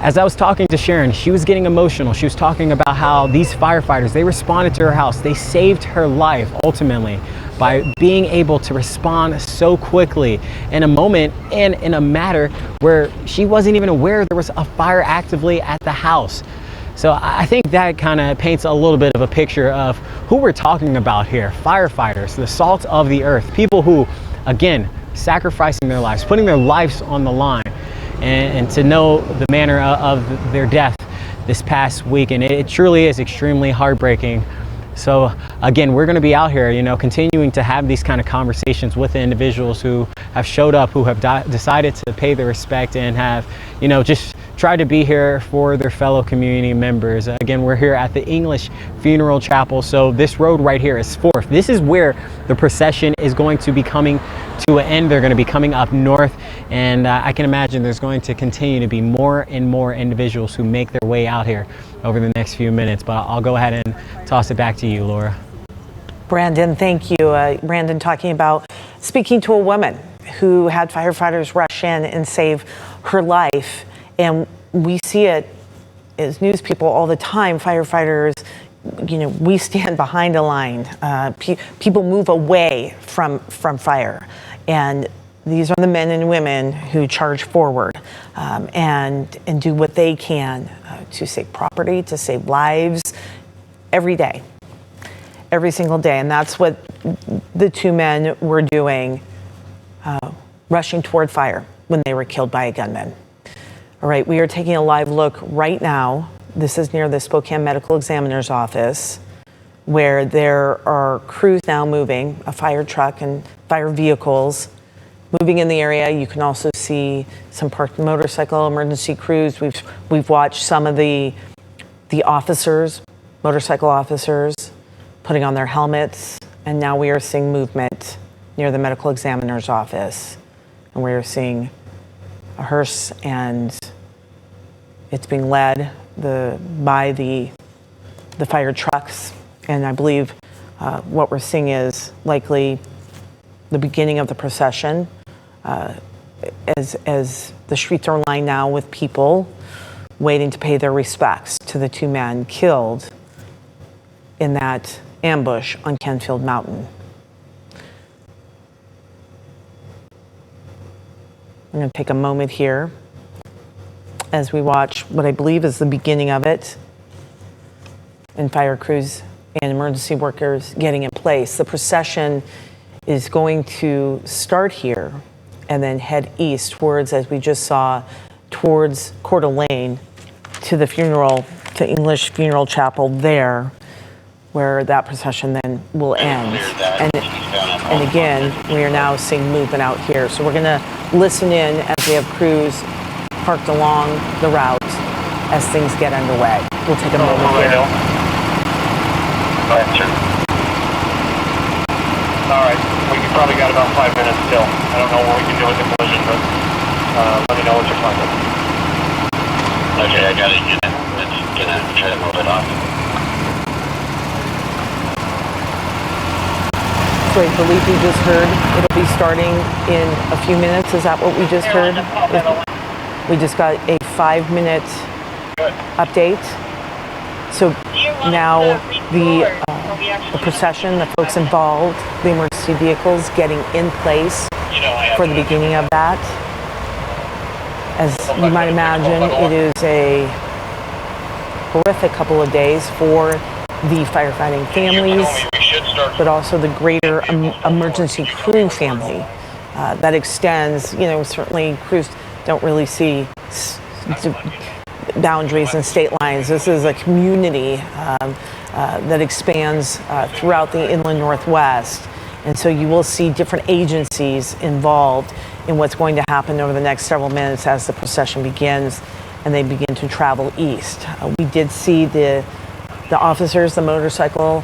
as I was talking to Sharon, she was getting emotional. She was talking about how these firefighters, they responded to her house. They saved her life ultimately by being able to respond so quickly in a moment and in a matter where she wasn't even aware there was a fire actively at the house. So I think that kind of paints a little bit of a picture of who we're talking about here. Firefighters, the salt of the earth, people who, again, sacrificing their lives, putting their lives on the line. And to know the manner of their death this past week, and it truly is extremely heartbreaking. So again, we're going to be out here, continuing to have these kind of conversations with the individuals who have showed up, who have decided to pay their respect and have, just tried to be here for their fellow community members. Again, we're here at the English Funeral Chapel. So this road right here is 4th. This is where the procession is going to be coming to an end. They're going to be coming up north, and I can imagine there's going to continue to be more and more individuals who make their way out here over the next few minutes. But I'll go ahead and toss it back to you, Laura. Brandon, thank you. Brandon talking about speaking to a woman who had firefighters rush in and save her life. And we see it as news people all the time. Firefighters, we stand behind a line. People move away from fire. And these are the men and women who charge forward and do what they can to save property, to save lives every day, every single day. And that's what the two men were doing, rushing toward fire when they were killed by a gunman. All right, we are taking a live look right now. This is near the Spokane Medical Examiner's office, where there are crews now moving, a fire truck and fire vehicles moving in the area. You can also see some parked motorcycle emergency crews. We've watched some of the officers, motorcycle officers, putting on their helmets, and now we are seeing movement near the medical examiner's office, and we are seeing a hearse, and it's being led by the fire trucks. And I believe what we're seeing is likely the beginning of the procession, as the streets are lined now with people waiting to pay their respects to the two men killed in that ambush on Canfield Mountain. I'm going to take a moment here as we watch what I believe is the beginning of it, and fire crews and emergency workers getting in place. The procession is going to start here and then head east towards, as we just saw, towards Coeur d'Alene to the funeral, to English Funeral Chapel there, where that procession then will end. And again, we are now seeing movement out here. So we're going to listen in as we have crews parked along the route as things get underway. We'll take a moment here. All right, we probably got about 5 minutes still. I don't know what we can do with the collision, but let me know what you're finding. Okay, I got it. It's gonna try to move it off. So I believe we just heard it'll be starting in a few minutes. Is that what we just heard? We just got a 5-minute update. So now the procession, the folks involved, the emergency vehicles getting in place for the beginning of that. As you might imagine, it is a horrific couple of days for the firefighting families, but also the greater emergency crew family. That extends, certainly crews don't really see boundaries and state lines. This is a community that expands throughout the inland Northwest. And so you will see different agencies involved in what's going to happen over the next several minutes as the procession begins and they begin to travel east. We did see the officers, the motorcycle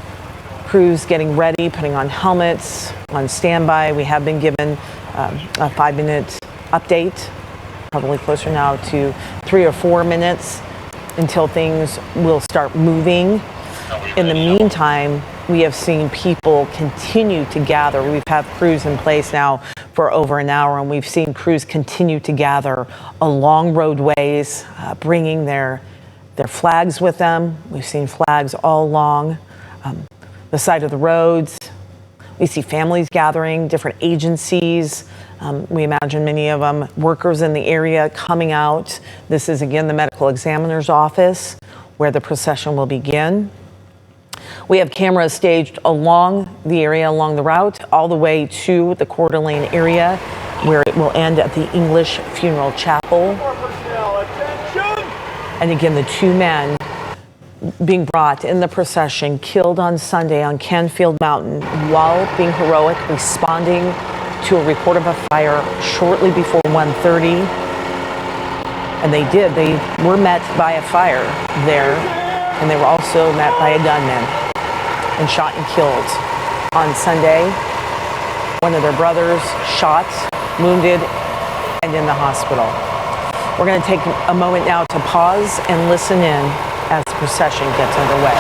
crews getting ready, putting on helmets, on standby. We have been given a 5-minute update, probably closer now to 3 or 4 minutes until things will start moving. In the meantime, we have seen people continue to gather. We've had crews in place now for over an hour, and we've seen crews continue to gather along roadways, bringing their flags with them. We've seen flags all along the side of the roads. We see families gathering, different agencies. We imagine many of them workers in the area coming out. This is, again, the medical examiner's office where the procession will begin. We have cameras staged along the area, along the route, all the way to the Coeur d'Alene area, where it will end at the English Funeral Chapel. And again, the two men being brought in the procession, killed on Sunday on Canfield Mountain while being heroic, responding to a report of a fire shortly before 1:30. And they were met by a fire there, and they were also met by a gunman and shot and killed on Sunday. One of their brothers shot, wounded, and in the hospital. We're going to take a moment now to pause and listen in as the procession gets underway.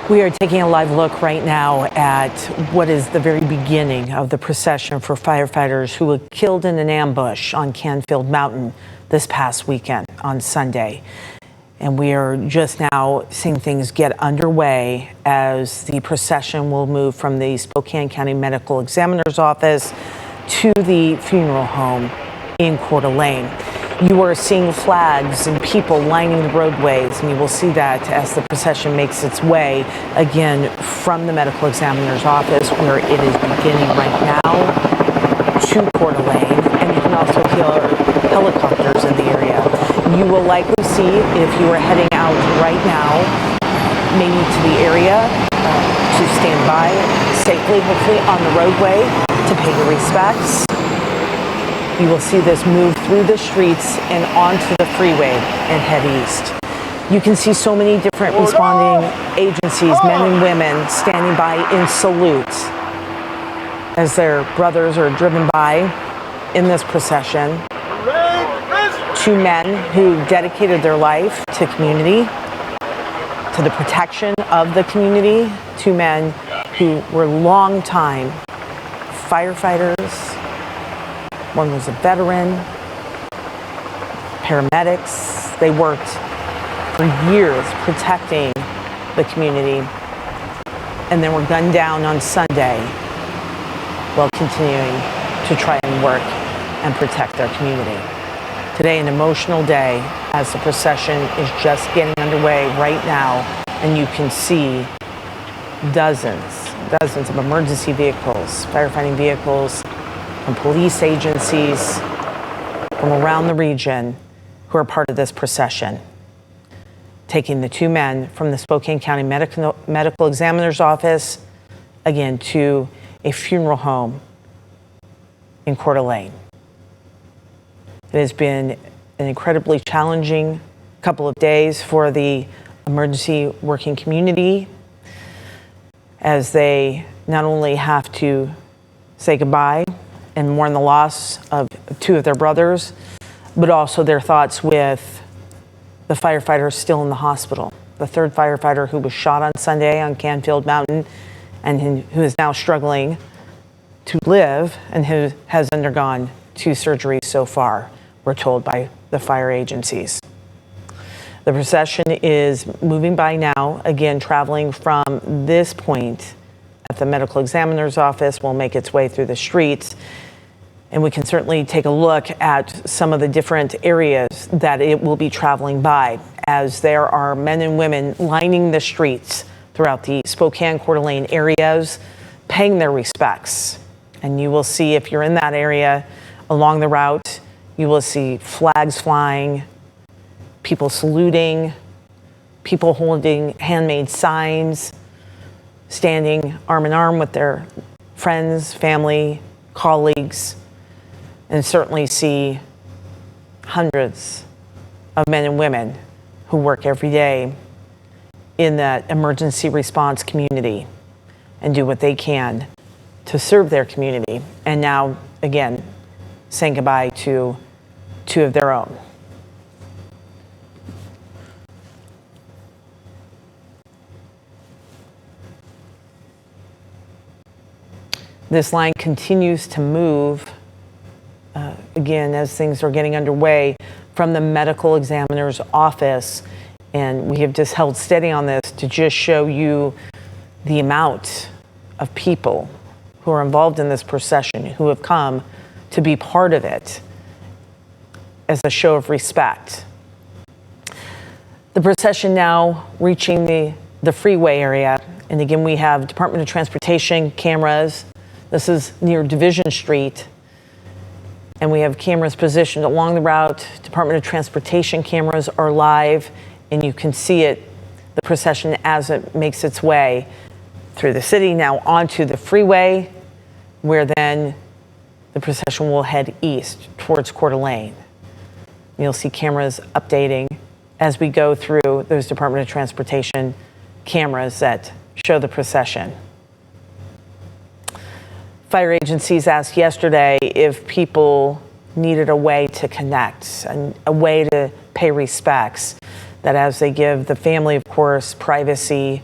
We are taking a live look right now at what is the very beginning of the procession for firefighters who were killed in an ambush on Canfield Mountain this past weekend on Sunday. And we are just now seeing things get underway as the procession will move from the Spokane County Medical Examiner's Office to the funeral home in Coeur d'Alene. You are seeing flags and people lining the roadways, and you will see that as the procession makes its way again from the medical examiner's office, where it is beginning right now, to Coeur d'Alene. And you can also hear helicopters in the area. You will likely see, if you are heading out right now, maybe to the area to stand by safely, hopefully on the roadway, to pay your respects. You will see this move through the streets and onto the freeway and head east. You can see so many different responding agencies, men and women, standing by in salute as their brothers are driven by in this procession. Two men who dedicated their life to community, to the protection of the community. Two men who were longtime firefighters. One was a veteran, paramedics. They worked for years protecting the community, and then were gunned down on Sunday while continuing to try and work and protect their community. Today, an emotional day as the procession is just getting underway right now, and you can see dozens of emergency vehicles, firefighting vehicles, from police agencies from around the region who are part of this procession, taking the two men from the Spokane County Medical Examiner's Office, again, to a funeral home in Coeur d'Alene. It has been an incredibly challenging couple of days for the emergency working community as they not only have to say goodbye and mourn the loss of two of their brothers, but also their thoughts with the firefighters still in the hospital. The third firefighter who was shot on Sunday on Canfield Mountain and who is now struggling to live and who has undergone 2 surgeries so far, we're told by the fire agencies. The procession is moving by now, again, traveling from this point at the medical examiner's office, will make its way through the streets. And we can certainly take a look at some of the different areas that it will be traveling by, as there are men and women lining the streets throughout the Spokane, Coeur d'Alene areas, paying their respects. And you will see, if you're in that area along the route, you will see flags flying, people saluting, people holding handmade signs, standing arm in arm with their friends, family, colleagues, and certainly see hundreds of men and women who work every day in that emergency response community and do what they can to serve their community. And now, again, saying goodbye to 2 of their own. This line continues to move again as things are getting underway from the medical examiner's office, and we have just held steady on this to just show you the amount of people who are involved in this procession, who have come to be part of it as a show of respect. The procession now reaching the freeway area, and again we have Department of Transportation cameras. This is near Division Street, and we have cameras positioned along the route. Department of Transportation cameras are live, and you can see it, the procession, as it makes its way through the city, now onto the freeway, where then the procession will head east towards Coeur d'Alene. You'll see cameras updating as we go through those Department of Transportation cameras that show the procession. Fire agencies asked yesterday if people needed a way to connect, and a way to pay respects, that as they give the family, of course, privacy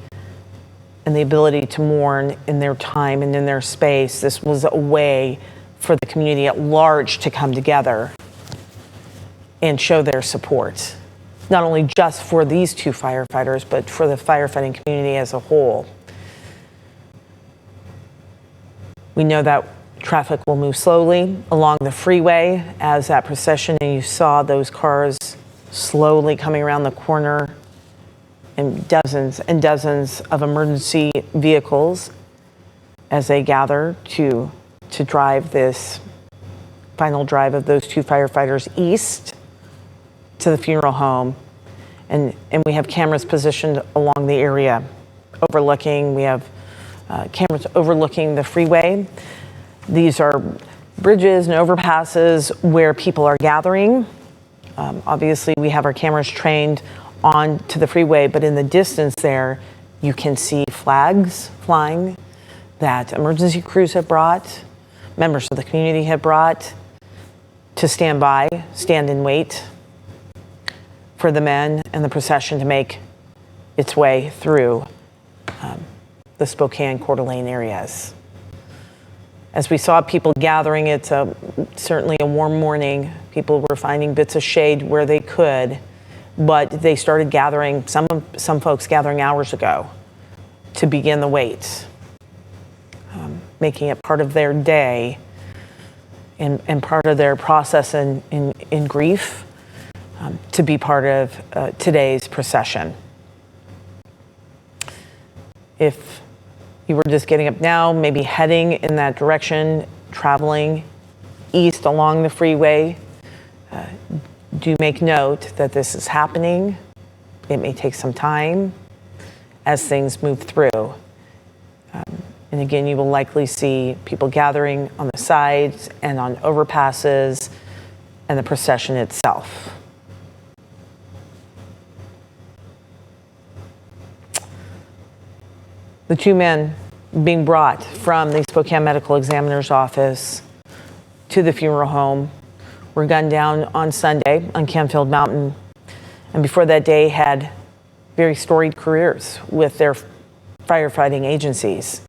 and the ability to mourn in their time and in their space. This was a way for the community at large to come together and show their support, not only just for these two firefighters, but for the firefighting community as a whole. We know that traffic will move slowly along the freeway as that procession, and you saw those cars slowly coming around the corner, and dozens of emergency vehicles as they gather to drive this final drive of those two firefighters east to the funeral home. And we have cameras positioned along the area overlooking. We have cameras overlooking the freeway. These are bridges and overpasses where people are gathering. Obviously, we have our cameras trained on to the freeway, but in the distance there, you can see flags flying that emergency crews have brought, members of the community have brought to stand by, stand and wait for the men and the procession to make its way through the Spokane, Coeur d'Alene areas. As we saw people gathering, it's certainly a warm morning. People were finding bits of shade where they could, but they started gathering, some folks gathering hours ago to begin the wait, making it part of their day and part of their process in grief to be part of today's procession. If you were just getting up now, maybe heading in that direction, traveling east along the freeway, do make note that this is happening. It may take some time as things move through. And again, you will likely see people gathering on the sides and on overpasses and the procession itself. The two men being brought from the Spokane Medical Examiner's office to the funeral home were gunned down on Sunday on Canfield Mountain, and before that day had very storied careers with their firefighting agencies.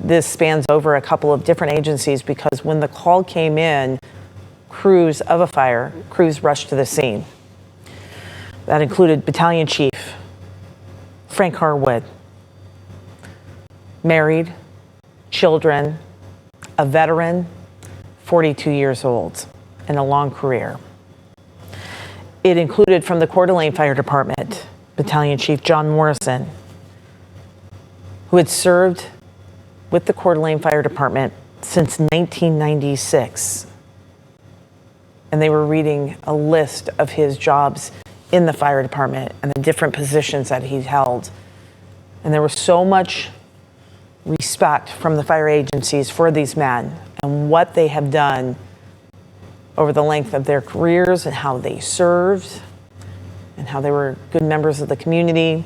This spans over a couple of different agencies because when the call came in, crews rushed to the scene. That included Battalion Chief Frank Harwood, married, children, a veteran, 42 years old, and a long career. It included from the Coeur d'Alene Fire Department, Battalion Chief John Morrison, who had served with the Coeur d'Alene Fire Department since 1996. And they were reading a list of his jobs in the fire department and the different positions that he held. And there was so much respect from the fire agencies for these men and what they have done over the length of their careers and how they served and how they were good members of the community.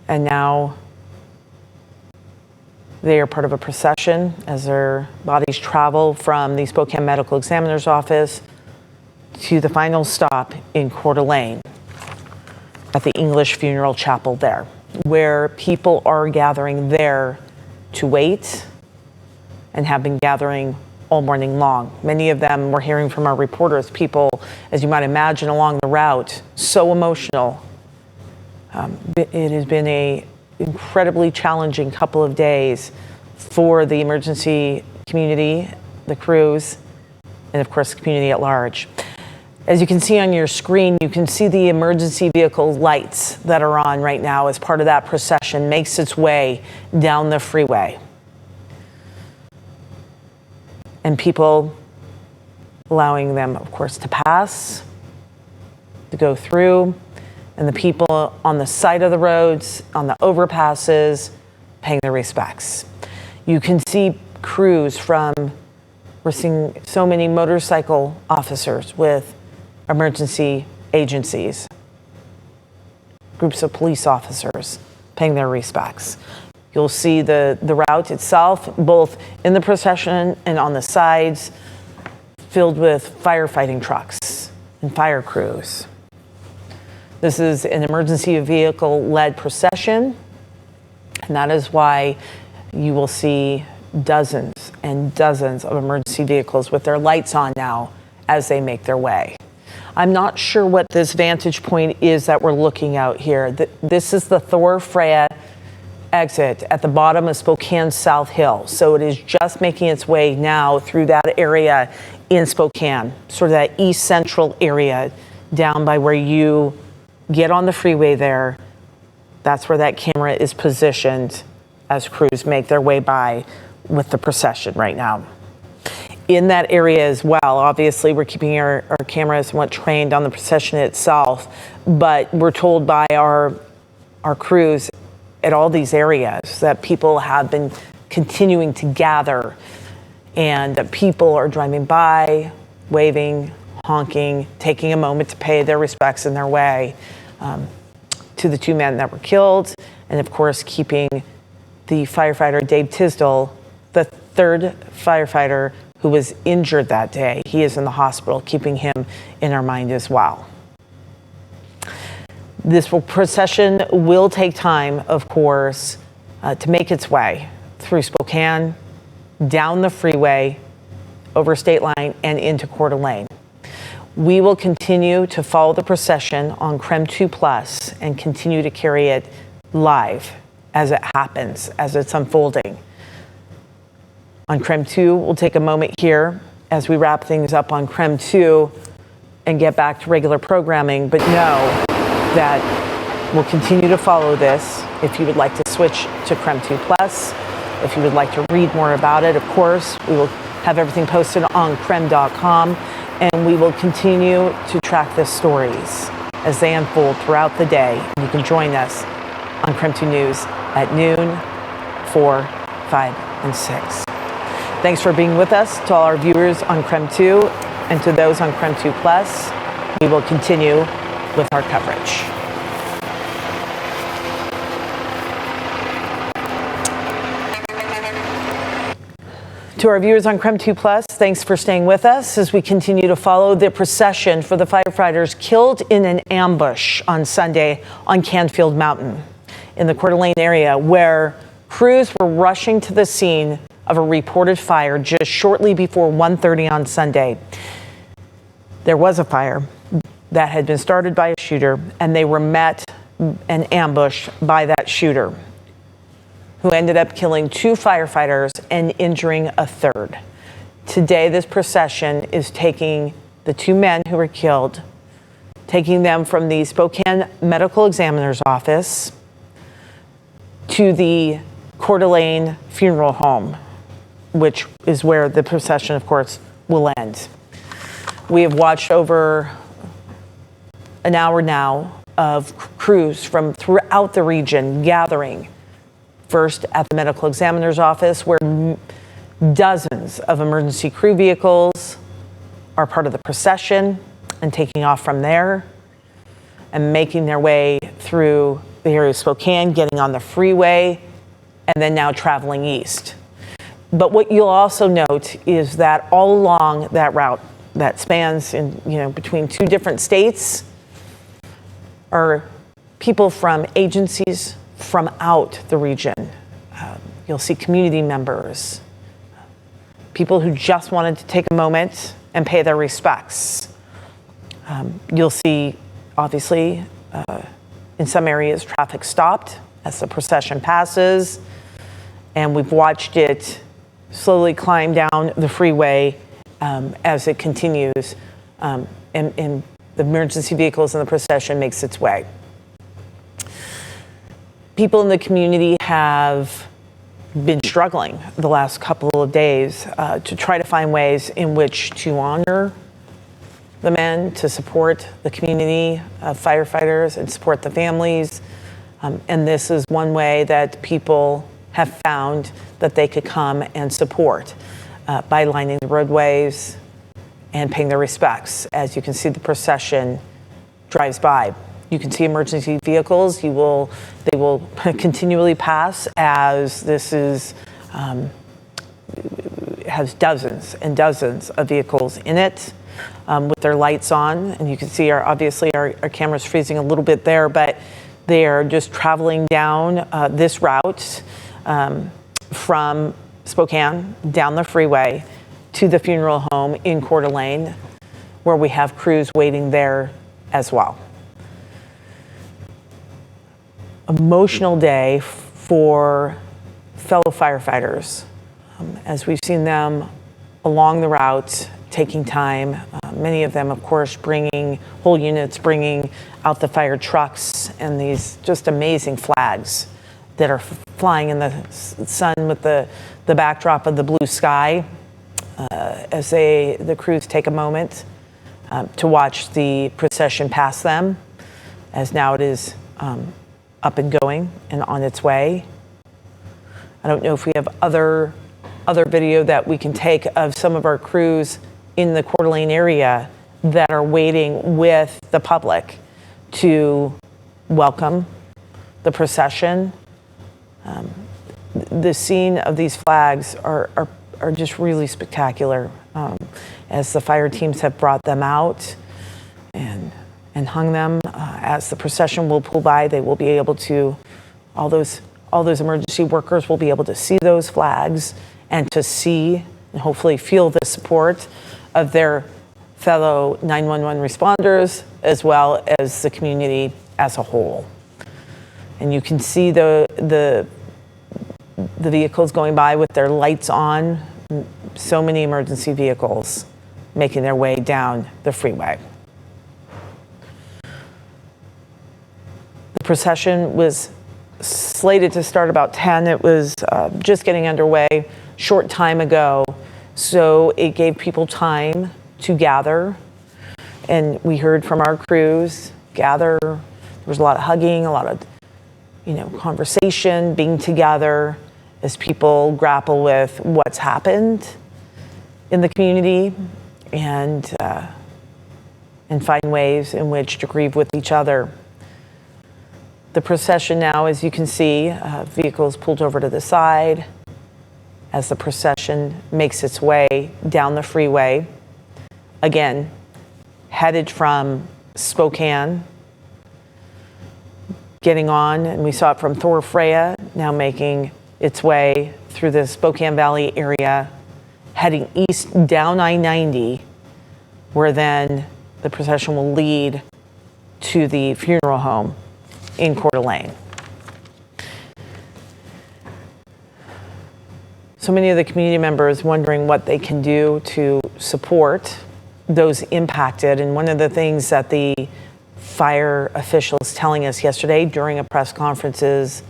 And now they are part of a procession as their bodies travel from the Spokane Medical Examiner's office to the final stop in Coeur d'Alene at the English Funeral Chapel there, where people are gathering there to wait and have been gathering all morning long. Many of them, we're hearing from our reporters, people, as you might imagine, along the route, so emotional. It has been an incredibly challenging couple of days for the emergency community, the crews, and of course, the community at large. As you can see on your screen, you can see the emergency vehicle lights that are on right now as part of that procession makes its way down the freeway. And people allowing them, of course, to pass, to go through, and the people on the side of the roads, on the overpasses, paying their respects. You can see crews we're seeing so many motorcycle officers with emergency agencies, groups of police officers paying their respects. You'll see the route itself, both in the procession and on the sides, filled with firefighting trucks and fire crews. This is an emergency vehicle-led procession And that is why you will see dozens and dozens of emergency vehicles with their lights on now as they make their way. I'm not sure what this vantage point is that we're looking out here. This is the Thor Freya exit at the bottom of Spokane South Hill. So it is just making its way now through that area in Spokane, sort of that east central area down by where you get on the freeway there. That's where that camera is positioned as crews make their way by with the procession right now. In that area as well, obviously we're keeping our cameras somewhat trained on the procession itself, but we're told by our crews at all these areas that people have been continuing to gather, and that people are driving by, waving, honking, taking a moment to pay their respects in their way to the two men that were killed, and of course keeping the firefighter Dave Tisdall, the third firefighter who was injured that day. He is in the hospital, keeping him in our mind as well. This procession will take time, of course, to make its way through Spokane, down the freeway, over State Line, and into Coeur d'Alene. We will continue to follow the procession on KREM 2+ and continue to carry it live as it happens, as it's unfolding. On KREM 2, we'll take a moment here as we wrap things up on KREM 2 and get back to regular programming, but know that we'll continue to follow this. If you would like to switch to KREM 2+, if you would like to read more about it, of course, we will have everything posted on krem.com, and we will continue to track the stories as they unfold throughout the day. And you can join us on KREM 2 News at noon, 4, 5, and 6. Thanks for being with us. To all our viewers on KREM 2 and to those on KREM 2+, we will continue with our coverage. To our viewers on KREM 2+, thanks for staying with us as we continue to follow the procession for the firefighters killed in an ambush on Sunday on Canfield Mountain in the Coeur d'Alene area, where crews were rushing to the scene of a reported fire just shortly before 1:30 on Sunday. There was a fire that had been started by a shooter, and they were met and ambushed by that shooter, who ended up killing 2 firefighters and injuring a third. Today, this procession is taking the 2 men who were killed, taking them from the Spokane Medical Examiner's office to the Coeur d'Alene Funeral Home, which is where the procession, of course, will end. We have watched over an hour now of crews from throughout the region gathering, first at the medical examiner's office, where dozens of emergency crew vehicles are part of the procession and taking off from there and making their way through the area of Spokane, getting on the freeway, and then now traveling east. But what you'll also note is that all along that route that spans between 2 different states are people from agencies from out the region. You'll see community members, people who just wanted to take a moment and pay their respects. You'll see, obviously, in some areas, traffic stopped as the procession passes, and we've watched it slowly climb down the freeway as it continues, and the emergency vehicles and the procession makes its way. People in the community have been struggling the last couple of days to try to find ways in which to honor the men, to support the community of firefighters and support the families. And this is one way that people have found that they could come and support by lining the roadways and paying their respects. As you can see, the procession drives by. You can see emergency vehicles. They will continually pass as this has dozens and dozens of vehicles in it with their lights on. And you can see obviously our camera's freezing a little bit there, but They are just traveling down this route from Spokane down the freeway to the funeral home in Coeur d'Alene, where we have crews waiting there as well. Emotional day for fellow firefighters, as we've seen them along the route taking time. Many of them, of course, bringing whole units, bringing out the fire trucks and these just amazing flags that are flying in the sun with the backdrop of the blue sky, as the crews take a moment to watch the procession pass them, as now it is up and going and on its way. I don't know if we have other video that we can take of some of our crews in the Coeur d'Alene area that are waiting with the public to welcome the procession. The scene of these flags are just really spectacular, as the fire teams have brought them out and hung them. As the procession will pull by, they will be able to, all those emergency workers will be able to see those flags and to see and hopefully feel the support of their fellow 911 responders, as well as the community as a whole. And you can see the vehicles going by with their lights on. So many emergency vehicles making their way down the freeway. The procession was slated to start about 10. It was just getting underway short time ago, so it gave people time to gather. And we heard from our crews gather. There was a lot of hugging, a lot of conversation, being together as people grapple with what's happened in the community and find ways in which to grieve with each other. The procession now, as you can see, vehicles pulled over to the side as the procession makes its way down the freeway. Again, headed from Spokane, getting on, and we saw it from Thor Freya, now making its way through the Spokane Valley area, heading east down I-90, where then the procession will lead to the funeral home in Coeur d'Alene. So many of the community members wondering what they can do to support those impacted. And one of the things that the fire officials telling us yesterday during a press conference is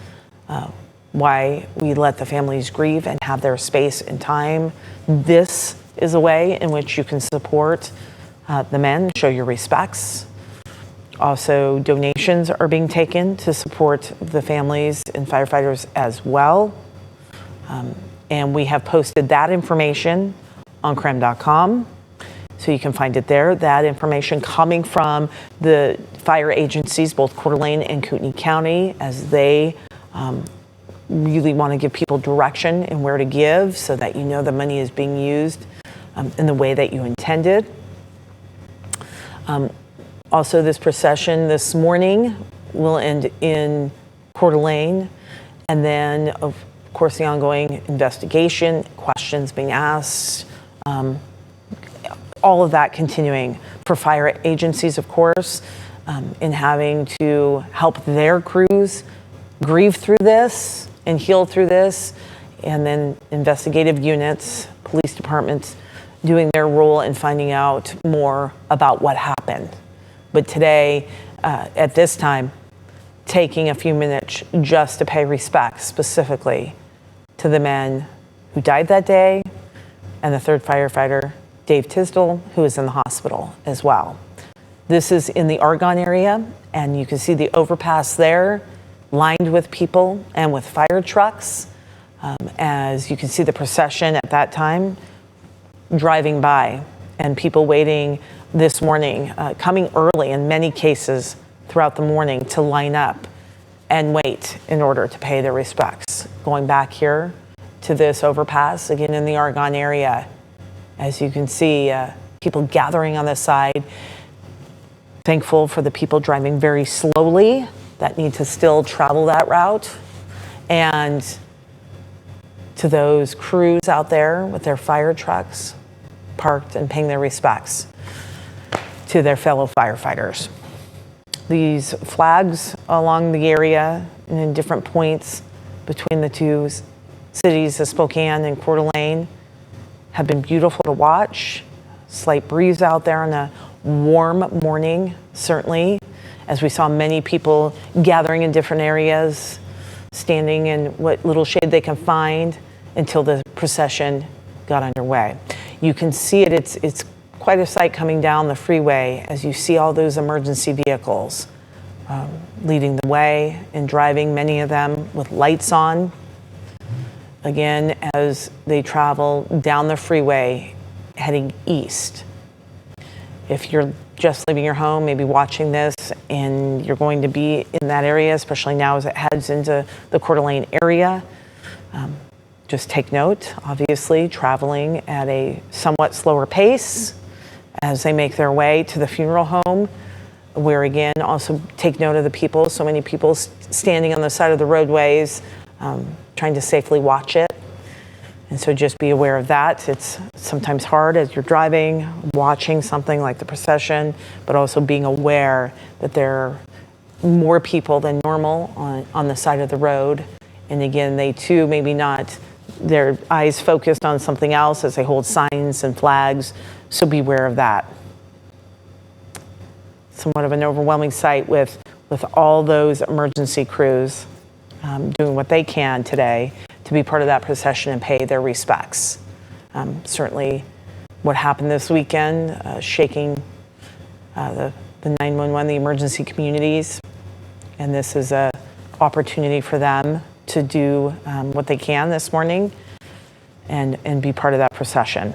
why we let the families grieve and have their space and time. This is a way in which you can support the men, show your respects. Also, donations are being taken to support the families and firefighters as well. And we have posted that information on KREM.com, so you can find it there. That information coming from the fire agencies, both Coeur d'Alene and Kootenai County, as they really want to give people direction in where to give so that you know the money is being used in the way that you intended. Also, this procession this morning will end in Coeur d'Alene, and then, of course, the ongoing investigation, questions being asked, all of that continuing for fire agencies, of course, in having to help their crews grieve through this and heal through this, and then investigative units, police departments doing their role in finding out more about what happened. But today, at this time, taking a few minutes just to pay respect specifically to the men who died that day and the third firefighter, Dave Tisdall, who is in the hospital as well. This is in the Argonne area, and you can see the overpass there lined with people and with fire trucks. As you can see the procession at that time driving by, and people waiting this morning, coming early in many cases throughout the morning to line up and wait in order to pay their respects. Going back here to this overpass, again in the Argonne area, as you can see, people gathering on the side. Thankful for the people driving very slowly that need to still travel that route, and to those crews out there with their fire trucks parked and paying their respects to their fellow firefighters. These flags along the area and in different points between the two cities of Spokane and Coeur d'Alene have been beautiful to watch. Slight breeze out there on a warm morning, certainly, as we saw many people gathering in different areas, standing in what little shade they can find until the procession got underway. You can see it, it's quite a sight coming down the freeway as you see all those emergency vehicles leading the way and driving, many of them with lights on. Again, as they travel down the freeway heading east. If you're just leaving your home, maybe watching this, and you're going to be in that area, especially now as it heads into the Coeur d'Alene area, just take note, obviously, traveling at a somewhat slower pace as they make their way to the funeral home, where again, also take note of the people, so many people standing on the side of the roadways, trying to safely watch it. And so just be aware of that. It's sometimes hard as you're driving, watching something like the procession, but also being aware that there are more people than normal on the side of the road. And again, they too, maybe not, their eyes focused on something else as they hold signs and flags. So beware of that. Somewhat of an overwhelming sight with all those emergency crews doing what they can today to be part of that procession and pay their respects. Certainly what happened this weekend, shaking the 911, the emergency communities, and this is an opportunity for them to do what they can this morning and be part of that procession.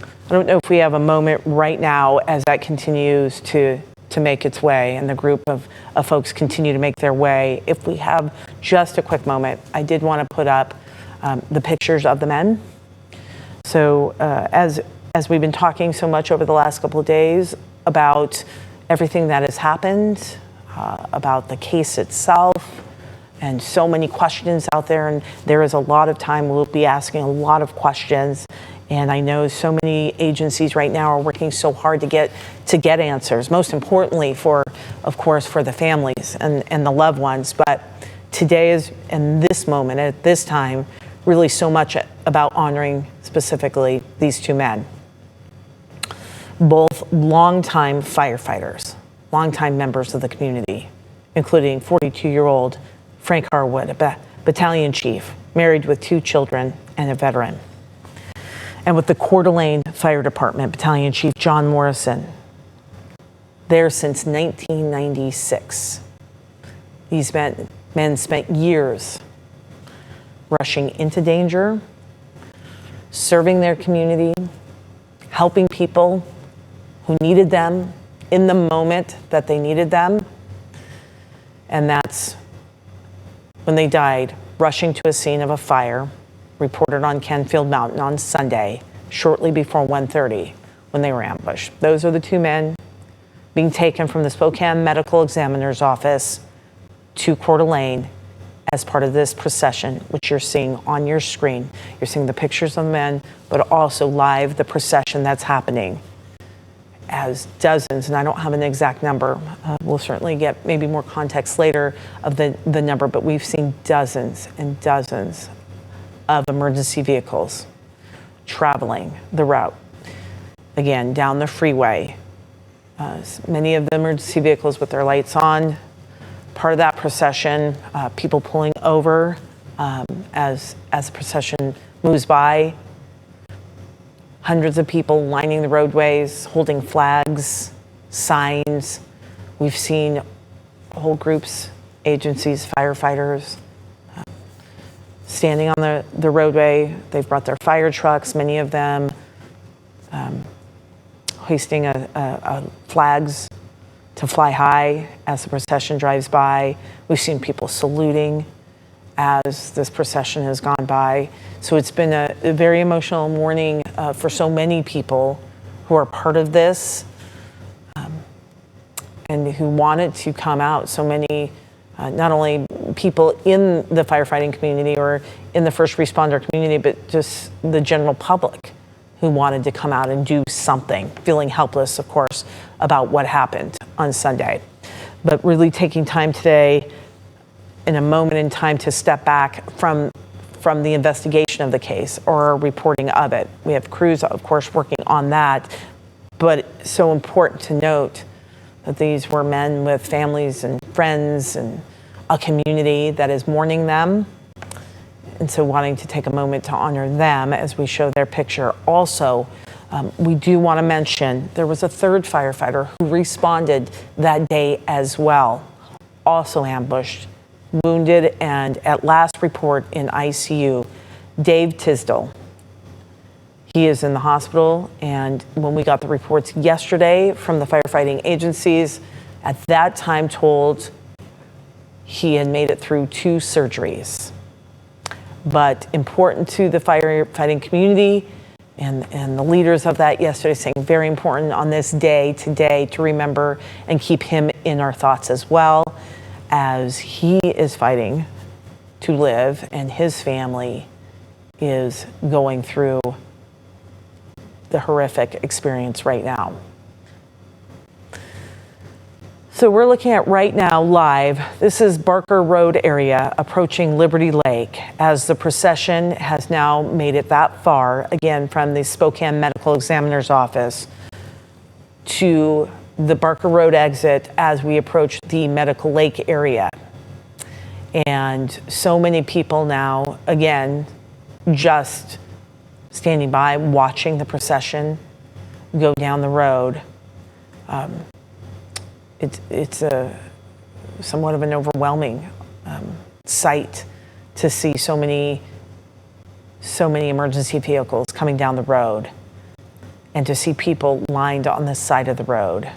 I don't know if we have a moment right now as that continues to make its way and the group of folks continue to make their way. If we have just a quick moment, I did want to put up the pictures of the men. So as we've been talking so much over the last couple of days about everything that has happened, about the case itself, and so many questions out there, and there is a lot of time we'll be asking a lot of questions. And I know so many agencies right now are working so hard to get answers, most importantly of course, for the families and the loved ones. But today is, in this moment, at this time, really so much about honoring specifically these two men. Both longtime firefighters, longtime members of the community, including 42-year-old Frank Harwood, a battalion chief, married with 2 children and a veteran. And with the Coeur d'Alene Fire Department, Battalion Chief John Morrison, there since 1996. These men spent years rushing into danger, serving their community, helping people who needed them in the moment that they needed them. And that's when they died, rushing to a scene of a fire reported on Canfield Mountain on Sunday, shortly before 1:30, when they were ambushed. Those are the 2 men being taken from the Spokane Medical Examiner's Office to Coeur d'Alene as part of this procession, which you're seeing on your screen. You're seeing the pictures of the men, but also live the procession that's happening as dozens, and I don't have an exact number. We'll certainly get maybe more context later of the number, but we've seen dozens and dozens of emergency vehicles traveling the route. Again, down the freeway. Many of the emergency vehicles with their lights on. Part of that procession, people pulling over as the procession moves by. Hundreds of people lining the roadways, holding flags, signs. We've seen whole groups, agencies, firefighters, standing on the roadway. They've brought their fire trucks, many of them hoisting flags to fly high as the procession drives by. We've seen people saluting as this procession has gone by. So it's been a very emotional morning for so many people who are part of this. and who wanted to come out. So many, not only people in the firefighting community or in the first responder community, but just the general public who wanted to come out and do something, feeling helpless, of course, about what happened on Sunday. But really taking time today, in a moment in time, to step back from the investigation of the case or reporting of it. We have crews, of course, working on that, but it's so important to note that these were men with families and friends and a community that is mourning them. And so wanting to take a moment to honor them as we show their picture. Also, we do want to mention there was a third firefighter who responded that day as well, also ambushed, wounded, and at last report in ICU, Dave Tisdall. He is in the hospital, and when we got the reports yesterday from the firefighting agencies, at that time told he had made it through 2 surgeries. But important to the firefighting community and the leaders of that yesterday, saying very important on this day today to remember and keep him in our thoughts as well, as he is fighting to live and his family is going through the horrific experience right now. So we're looking at right now live. This is Barker Road area approaching Liberty Lake as the procession has now made it that far, again, from the Spokane Medical Examiner's office to the Barker Road exit as we approach the Medical Lake area. And so many people now, again, just standing by, watching the procession go down the road. It's a somewhat of an overwhelming sight to see so many emergency vehicles coming down the road and to see people lined on the side of the road.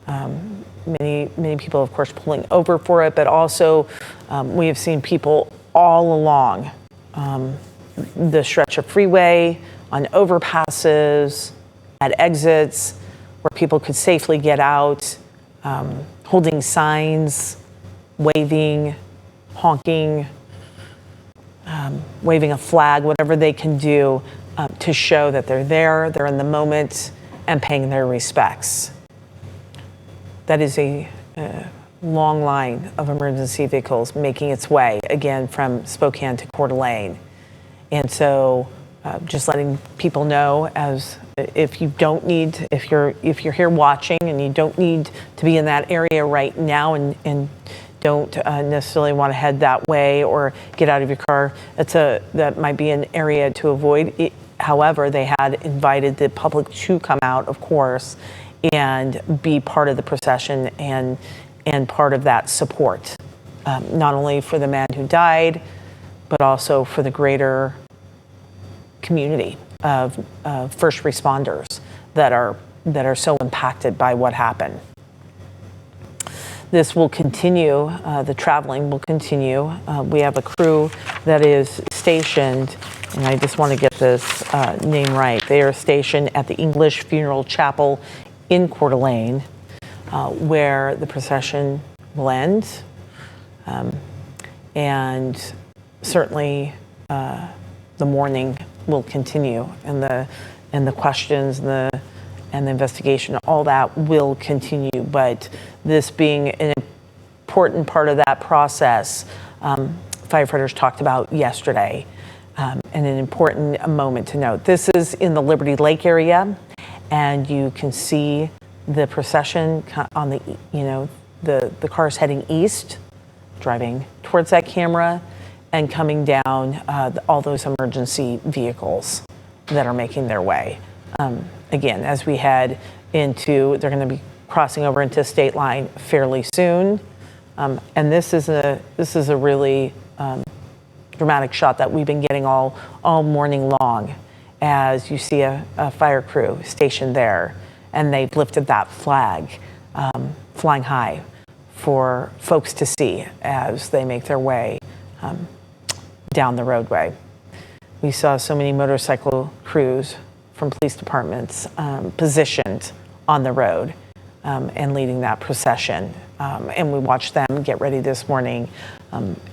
Many people, of course, pulling over for it, but also we have seen people all along the stretch of freeway, on overpasses, at exits where people could safely get out, holding signs, waving, honking, waving a flag, whatever they can do to show that they're there, they're in the moment, and paying their respects. That is a long line of emergency vehicles making its way, again, from Spokane to Coeur d'Alene. And so just letting people know, as if you don't need, if you're here watching and you don't need to be in that area right now and don't necessarily want to head that way or get out of your car, that might be an area to avoid. However, they had invited the public to come out, of course, and be part of the procession and part of that support, not only for the man who died, but also for the greater community of first responders that are so impacted by what happened. This will continue, the traveling will continue. We have a crew that is stationed, and I just want to get this name right. They are stationed at the English Funeral Chapel in Coeur d'Alene, where the procession will end. And certainly the mourning will continue, and the questions and the investigation, all that will continue. But this being an important part of that process, firefighters talked about yesterday, and an important moment to note. This is in the Liberty Lake area, and you can see the procession on the cars heading east, driving towards that camera, and coming down all those emergency vehicles that are making their way. Again, as we head into, they're going to be crossing over into state line fairly soon. And this is a really dramatic shot that we've been getting all morning long, as you see a fire crew stationed there, and they've lifted that flag flying high for folks to see as they make their way down the roadway. We saw so many motorcycle crews from police departments positioned on the road and leading that procession. And we watched them get ready this morning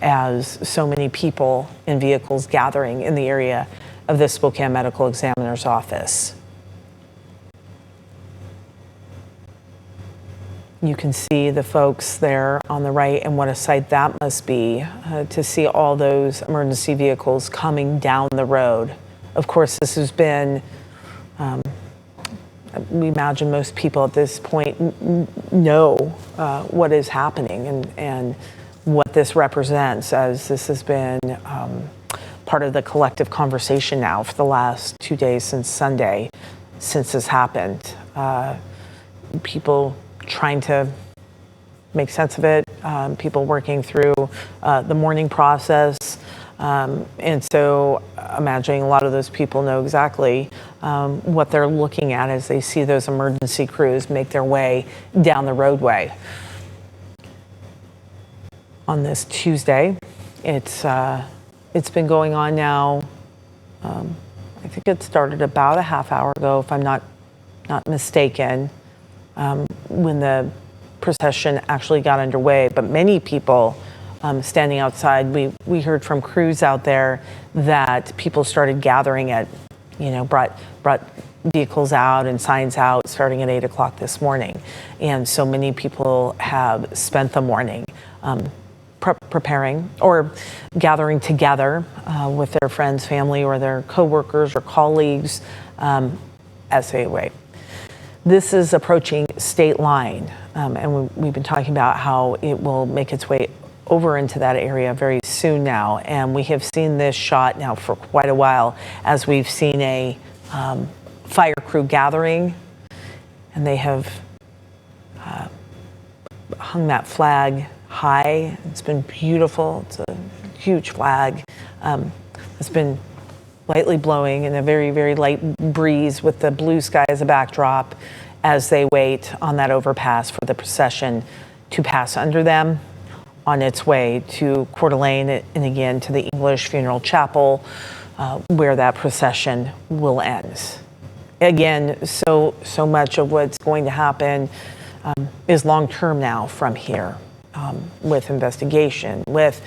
as so many people in vehicles gathering in the area of the Spokane Medical Examiner's office. You can see the folks there on the right, and what a sight that must be to see all those emergency vehicles coming down the road. Of course, this has been, we imagine most people at this point know what is happening and what this represents, as this has been part of the collective conversation now for the last 2 days since Sunday, since this happened. People trying to make sense of it, people working through the mourning process. And so imagining a lot of those people know exactly what they're looking at as they see those emergency crews make their way down the roadway. On this Tuesday, it's been going on now, I think it started about a half hour ago, if I'm not mistaken, when the procession actually got underway. But many people standing outside, we heard from crews out there that people started gathering at, brought vehicles out and signs out starting at 8 o'clock this morning. And so many people have spent the morning preparing or gathering together with their friends, family, or their coworkers or colleagues as they wait. This is approaching state line, and we've been talking about how it will make its way over into that area very soon now. And we have seen this shot now for quite a while, as we've seen a fire crew gathering, and they have hung that flag high. It's been beautiful. It's a huge flag. It's been lightly blowing in a very, very light breeze with the blue sky as a backdrop as they wait on that overpass for the procession to pass under them on its way to Coeur d'Alene and again to the English Funeral Chapel where that procession will end. Again, so much of what's going to happen is long-term now from here, with investigation, with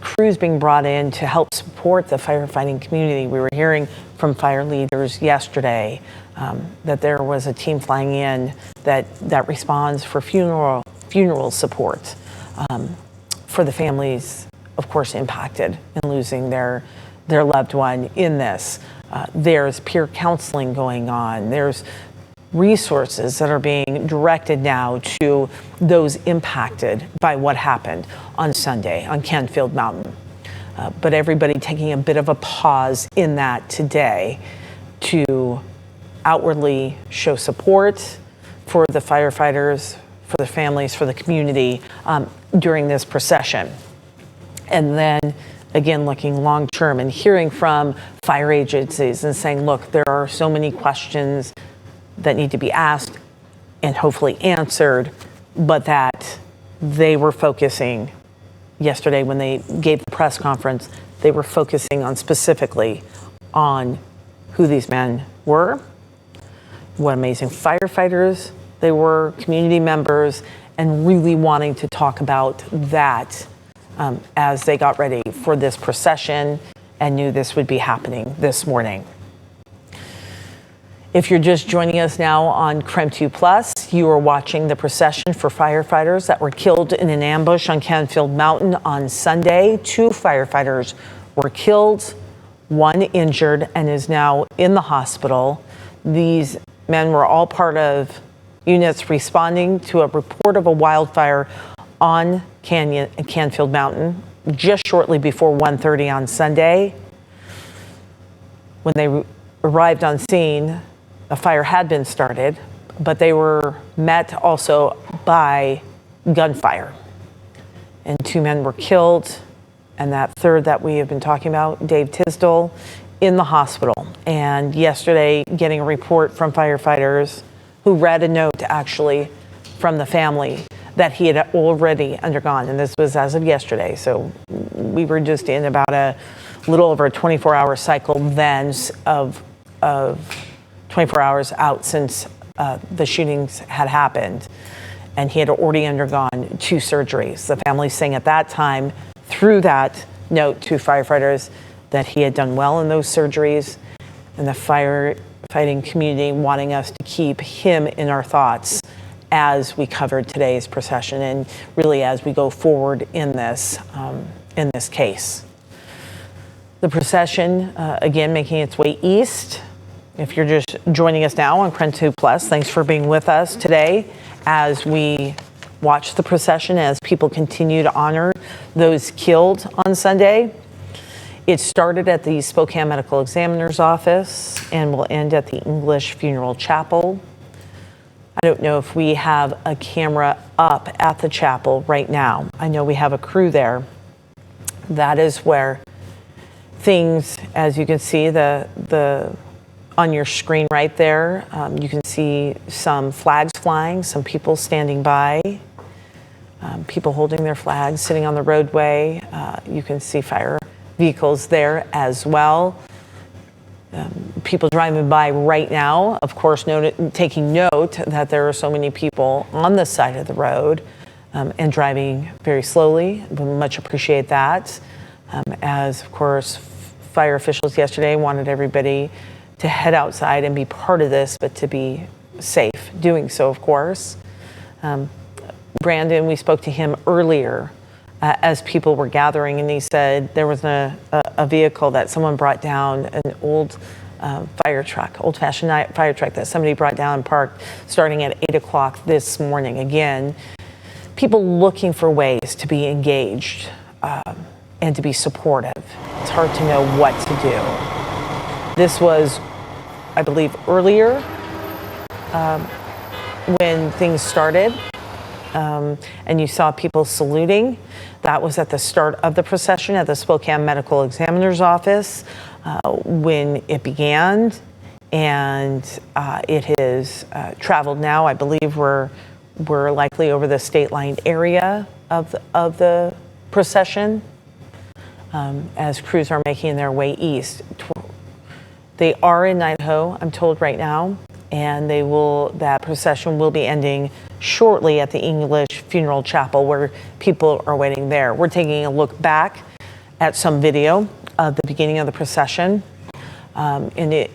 crews being brought in to help support the firefighting community. We were hearing from fire leaders yesterday that there was a team flying in that responds for funeral support for the families, of course, impacted in losing their loved one in this. There's peer counseling going on. There's resources that are being directed now to those impacted by what happened on Sunday on Canfield Mountain. But everybody taking a bit of a pause in that today to outwardly show support for the firefighters, for the families, for the community during this procession. And then again, looking long term and hearing from fire agencies and saying, look, there are so many questions that need to be asked and hopefully answered, but that they were focusing yesterday when they gave the press conference, they were focusing on specifically on who these men were, what amazing firefighters they were, community members, and really wanting to talk about that as they got ready for this procession and knew this would be happening this morning. If you're just joining us now on KREM 2 Plus, you are watching the procession for firefighters that were killed in an ambush on Canfield Mountain on Sunday. 2 firefighters were killed, 1 injured, and is now in the hospital. These men were all part of units responding to a report of a wildfire on Canfield Mountain just shortly before 1:30 on Sunday. When they arrived on scene, a fire had been started, but they were met also by gunfire. And 2 men were killed, and that third that we have been talking about, Dave Tisdall, in the hospital. And yesterday, getting a report from firefighters who read a note actually from the family that he had already undergone. And this was as of yesterday. So we were just in about a little over a 24-hour cycle then of 24 hours out since the shootings had happened, and he had already undergone 2 surgeries. The family saying at that time, through that note to firefighters, that he had done well in those surgeries, and the firefighting community wanting us to keep him in our thoughts as we covered today's procession and really as we go forward in this case. The procession, again, making its way east. If you're just joining us now on KREM 2 Plus, thanks for being with us today as we watch the procession, as people continue to honor those killed on Sunday. It started at the Spokane Medical Examiner's office and will end at the English Funeral Chapel. I don't know if we have a camera up at the chapel right now. I know we have a crew there. That is where things, as you can see, on your screen right there, you can see some flags flying, some people standing by, people holding their flags, sitting on the roadway. You can see fire vehicles there as well. People driving by right now, of course, taking note that there are so many people on the side of the road and driving very slowly. We much appreciate that. As, of course, fire officials yesterday wanted everybody to head outside and be part of this, but to be safe doing so, of course. Brandon, we spoke to him earlier as people were gathering, and he said there was a vehicle that someone brought down, an old fire truck, old-fashioned fire truck that somebody brought down and parked starting at 8 o'clock this morning. Again, people looking for ways to be engaged and to be supportive. It's hard to know what to do. This was, I believe, earlier when things started. And you saw people saluting. That was at the start of the procession at the Spokane Medical Examiner's office when it began, and it has traveled now. I believe we're likely over the state-line area of the procession as crews are making their way east. They are in Idaho, I'm told right now, and that procession will be ending shortly at the English Funeral Chapel where people are waiting there. We're taking a look back at some video of the beginning of the procession. And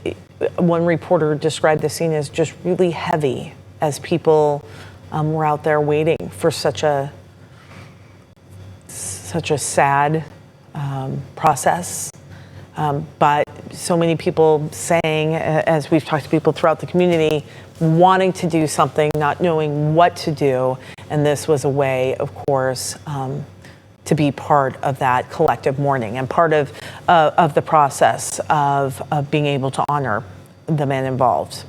one reporter described the scene as just really heavy as people were out there waiting for such a sad process. But so many people saying, as we've talked to people throughout the community, wanting to do something, not knowing what to do. And this was a way, of course, to be part of that collective mourning and part of the process of being able to honor the men involved.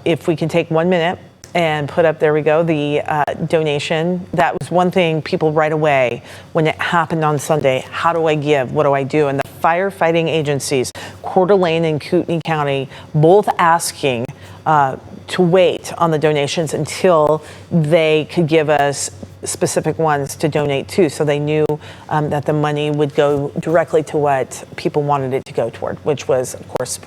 If we can take 1 minute and put up, there we go, the donation. That was one thing people right away, when it happened on Sunday, how do I give? What do I do? And the firefighting agencies, Coeur d'Alene and Kootenai County, both asking to wait on the donations until they could give us specific ones to donate to, so they knew that the money would go directly to what people wanted it to go toward, which was, of course,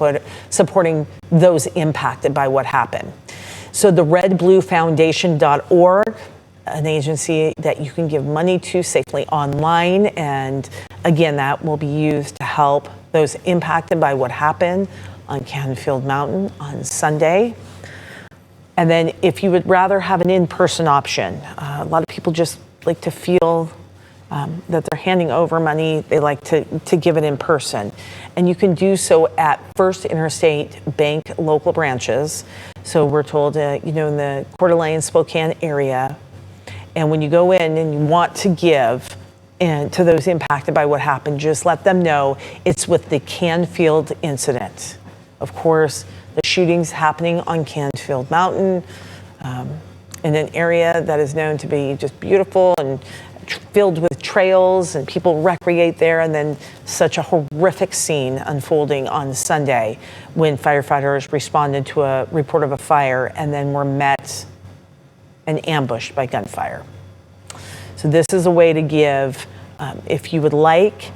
supporting those impacted by what happened. So the redbluefoundation.org, an agency that you can give money to safely online, and again, that will be used to help those impacted by what happened on Canfield Mountain on Sunday. And then if you would rather have an in-person option, a lot of people just like to feel that they're handing over money. They like to give it in person. And you can do so at First Interstate Bank local branches. So we're told, in the Coeur d'Alene, Spokane area. And when you go in and you want to give and to those impacted by what happened, just let them know it's with the Canfield incident. Of course, the shootings happening on Canfield Mountain in an area that is known to be just beautiful and filled with trails, and people recreate there, and then such a horrific scene unfolding on Sunday when firefighters responded to a report of a fire and then were met and ambushed by gunfire. So this is a way to give. If you would like,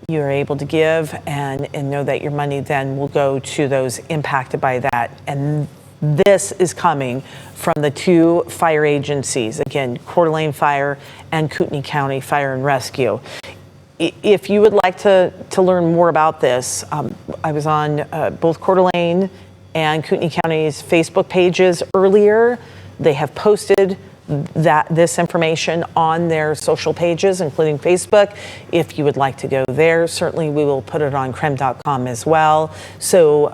you're able to give and know that your money then will go to those impacted by that. And This is coming from the two fire agencies, again, Coeur d'Alene Fire and Kootenai County Fire and Rescue. If you would like to learn more about this, I was on both Coeur d'Alene and Kootenai County's Facebook pages earlier. They have posted this information on their social pages, including Facebook. If you would like to go there, certainly we will put it on KREM.com as well. So,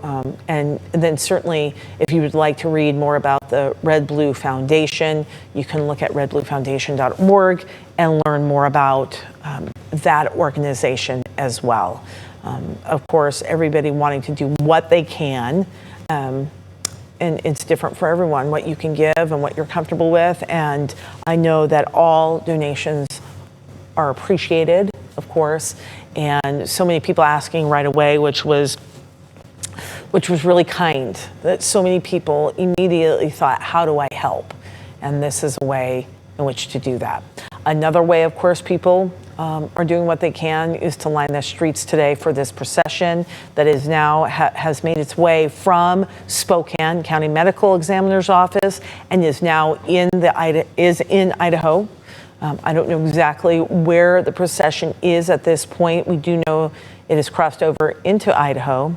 and then certainly if you would like to read more about the Red Blue Foundation, you can look at redbluefoundation.org and learn more about that organization as well. Of course, everybody wanting to do what they can. And it's different for everyone, what you can give and what you're comfortable with. And I know that all donations are appreciated, of course. And so many people asking right away, which was really kind, that so many people immediately thought, how do I help? And this is a way in which to do that. Another way, of course, people are doing what they can is to line the streets today for this procession that is now has made its way from Spokane County Medical Examiner's Office and is now in Idaho. I don't know exactly where the procession is at this point. We do know it has crossed over into Idaho,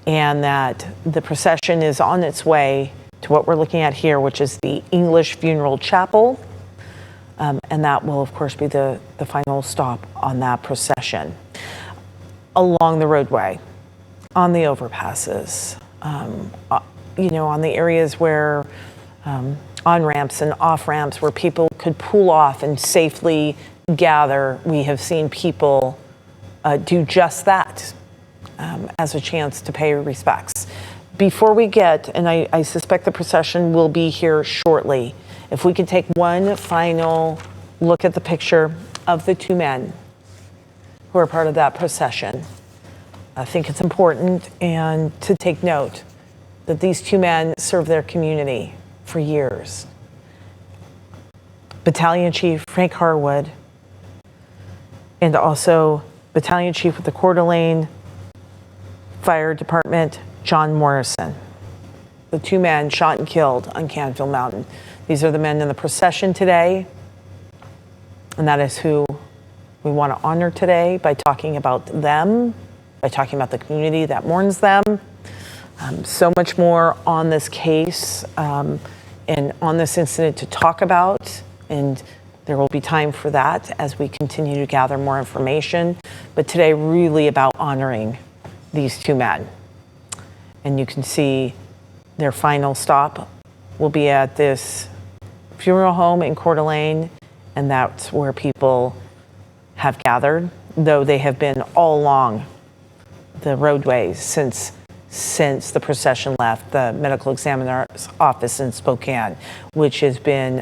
and that the procession is on its way to what we're looking at here, which is the English Funeral Chapel. And that will, of course, be the final stop on that procession. Along the roadway, on the overpasses, on the areas where on-ramps and off-ramps where people could pull off and safely gather, we have seen people do just that as a chance to pay respects. Before we get, and I suspect the procession will be here shortly, if we could take one final look at the picture of the two men who are part of that procession. I think it's important and to take note that these two men served their community for years. Battalion Chief Frank Harwood and also Battalion Chief with the Coeur d'Alene Fire Department, John Morrison. The two men shot and killed on Canfield Mountain. These are the men in the procession today, and that is who we want to honor today by talking about them, by talking about the community that mourns them. So much more on this case and on this incident to talk about, and there will be time for that as we continue to gather more information. But today, really about honoring these two men. And you can see their final stop will be at this funeral home in Coeur d'Alene, and that's where people have gathered, though they have been all along the roadways since the procession left the medical examiner's office in Spokane, which has been,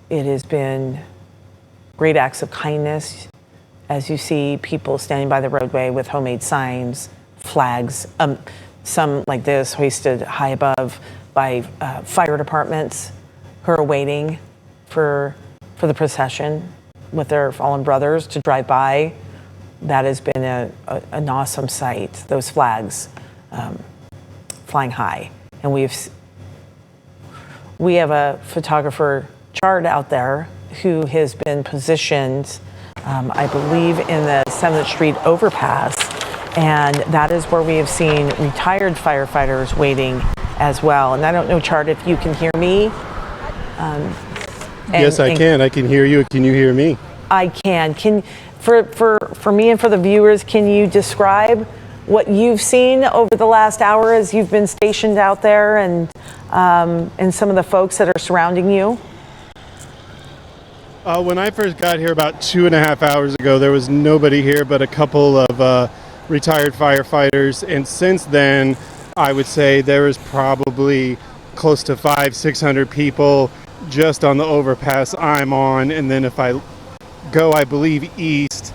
it has been great acts of kindness as you see people standing by the roadway with homemade signs, flags, some like this hoisted high above by fire departments who are waiting for the procession with their fallen brothers to drive by. That has been an awesome sight, those flags flying high. And we have a photographer, Chard, out there who has been positioned, I believe, in the 7th Street overpass. And that is where we have seen retired firefighters waiting as well. And I don't know, Chard, if you can hear me. Yes, I can. I can hear you. Can you hear me? I can. For me and for the viewers, can you describe what you've seen over the last hour as you've been stationed out there, and some of the folks that are surrounding you? When I first got here about 2.5 hours ago, there was nobody here but a couple of retired firefighters. And since then, I would say there is probably close to 500-600 people just on the overpass I'm on. And then if I go, I believe, east,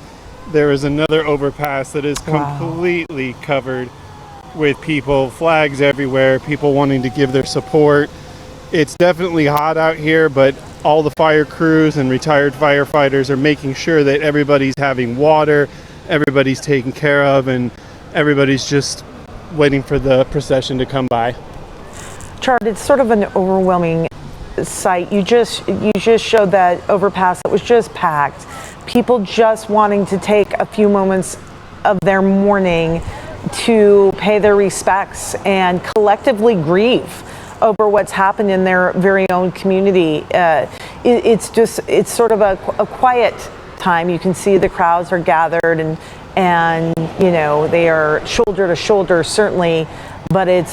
there is another overpass that is completely covered with people, flags everywhere, people wanting to give their support. It's definitely hot out here, but all the fire crews and retired firefighters are making sure that everybody's having water, everybody's taken care of, and everybody's just waiting for the procession to come by. Chart, it's sort of an overwhelming sight. You just showed that overpass. It was just packed. People just wanting to take a few moments of their morning to pay their respects and collectively grieve over what's happened in their very own community. It's sort of a quiet time. You can see the crowds are gathered and you know, they are shoulder to shoulder certainly, but it's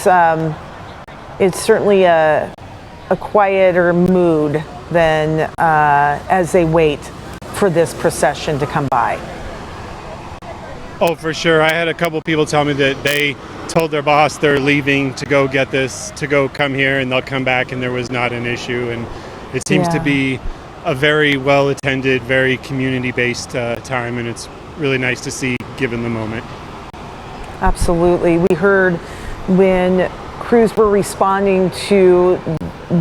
certainly a quieter mood than as they wait for this procession to come by. Oh, for sure. I had a couple people tell me that they told their boss they're leaving to go get this, to go come here, and they'll come back, and there was not an issue. And it seems to be a very well-attended, very community-based time, and it's really nice to see given the moment. Absolutely. We heard when crews were responding to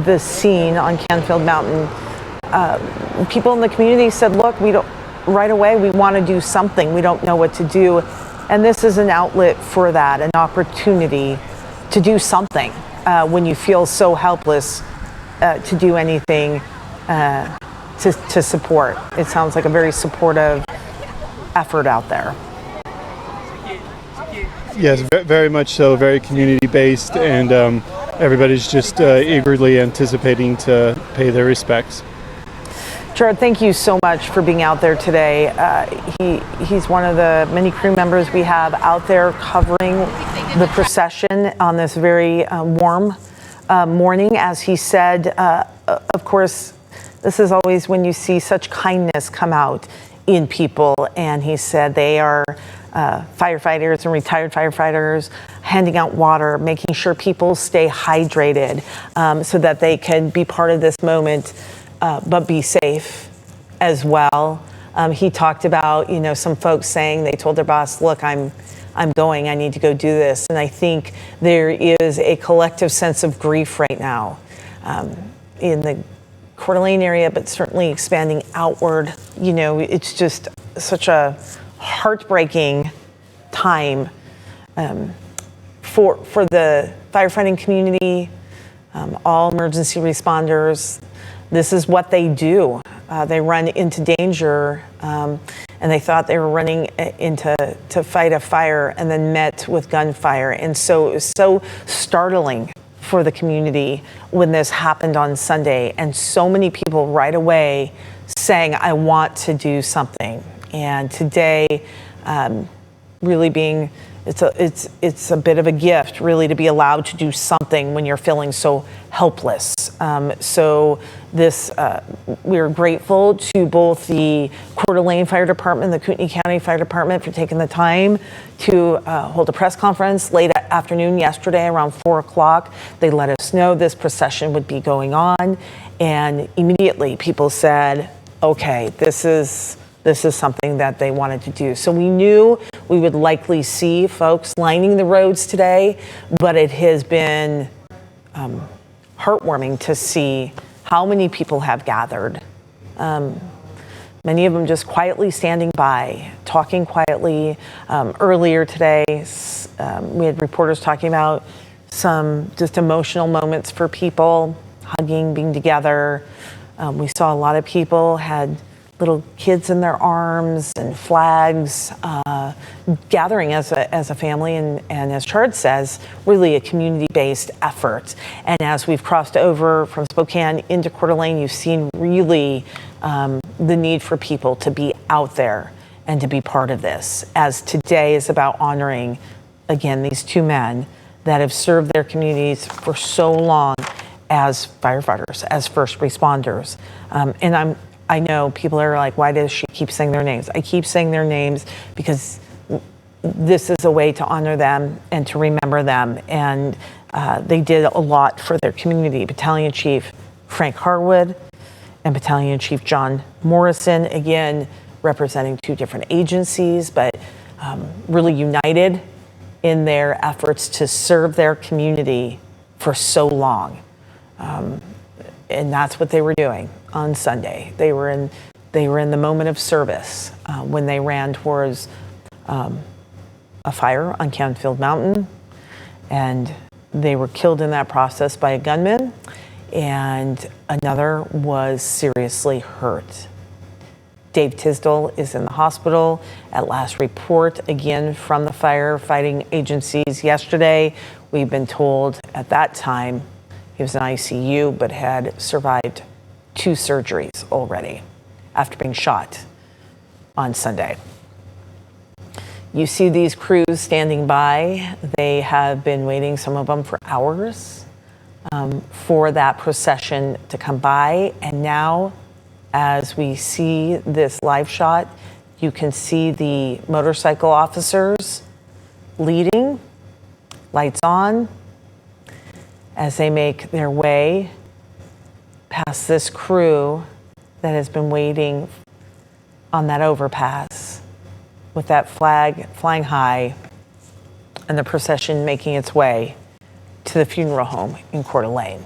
the scene on Canfield Mountain, people in the community said, look, right away, we want to do something. We don't know what to do. And this is an outlet for that, an opportunity to do something when you feel so helpless to do anything to support. It sounds like a very supportive effort out there. Yes, very much so, very community-based, and everybody's just eagerly anticipating to pay their respects. Gerard, thank you so much for being out there today. He's one of the many crew members we have out there covering the procession on this very warm morning. As he said, of course, this is always when you see such kindness come out in people. And he said they are firefighters and retired firefighters handing out water, making sure people stay hydrated so that they can be part of this moment. But be safe as well. He talked about, you know, some folks saying they told their boss, look, I'm going, I need to go do this. And I think there is a collective sense of grief right now in the Coeur d'Alene area, but certainly expanding outward. You know, it's just such a heartbreaking time for the firefighting community, all emergency responders. This is what they do. They run into danger, and they thought they were running to fight a fire, and then met with gunfire. And so it was so startling for the community when this happened on Sunday, and so many people right away saying, "I want to do something." And today, really being. It's a bit of a gift, really, to be allowed to do something when you're feeling so helpless. So this, we're grateful to both the Coeur d'Alene Fire Department and the Kootenai County Fire Department for taking the time to hold a press conference late afternoon yesterday around 4 o'clock. They let us know this procession would be going on, and immediately people said, okay, this is something that they wanted to do. So we knew we would likely see folks lining the roads today, but it has been heartwarming to see how many people have gathered. Many of them just quietly standing by, talking quietly. Earlier today, we had reporters talking about some just emotional moments for people, hugging, being together. We saw a lot of people had little kids in their arms and flags, gathering as a family, and as Chard says, really a community-based effort. And as we've crossed over from Spokane into Coeur d'Alene, you've seen really the need for people to be out there and to be part of this, as today is about honoring, again, these two men that have served their communities for so long as firefighters, as first responders. And I know people are like, why does she keep saying their names? I keep saying their names because this is a way to honor them and to remember them. And they did a lot for their community. Battalion Chief Frank Harwood and Battalion Chief John Morrison, again, representing two different agencies, but really united in their efforts to serve their community for so long. And that's what they were doing on Sunday. They were in the moment of service when they ran towards a fire on Canfield Mountain, and They were killed in that process by a gunman, and another was seriously hurt. Dave Tisdall is in the hospital. At last report, again, from the firefighting agencies yesterday, we've been told at that time he was in ICU but had survived 2 surgeries already after being shot on Sunday. You see these crews standing by. They have been waiting, some of them for hours, for that procession to come by. And now, as we see this live shot, you can see the motorcycle officers leading, lights on, as they make their way past this crew that has been waiting on that overpass with that flag flying high and the procession making its way to the funeral home in Coeur d'Alene.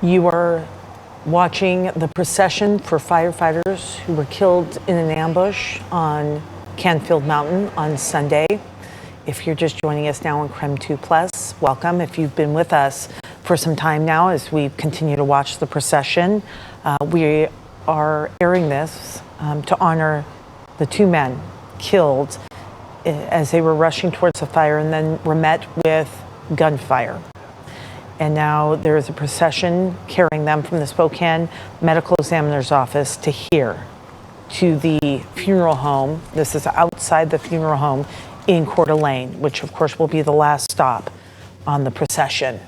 You are watching the procession for firefighters who were killed in an ambush on Canfield Mountain on Sunday. If you're just joining us now on KREM 2 Plus, welcome. If you've been with us for some time now as we continue to watch the procession, we are airing this to honor the two men killed as they were rushing towards the fire and then were met with gunfire. And now there is a procession carrying them from the Spokane Medical Examiner's Office to here, to the funeral home. This is outside the funeral home in Coeur d'Alene, which of course will be the last stop on the procession.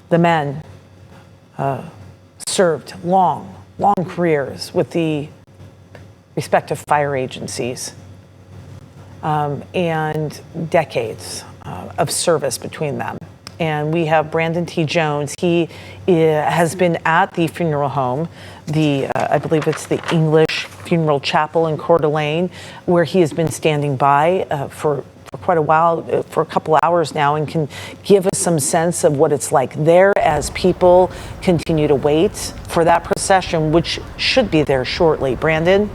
The men served long careers with the respective fire agencies and decades of service between them. And we have Brandon T. Jones. He has been at the funeral home, I believe it's the English Funeral Chapel in Coeur d'Alene, where he has been standing by for quite a while, for a couple hours now, and can give us some sense of what it's like there as people continue to wait for that procession, which should be there shortly. Brandon?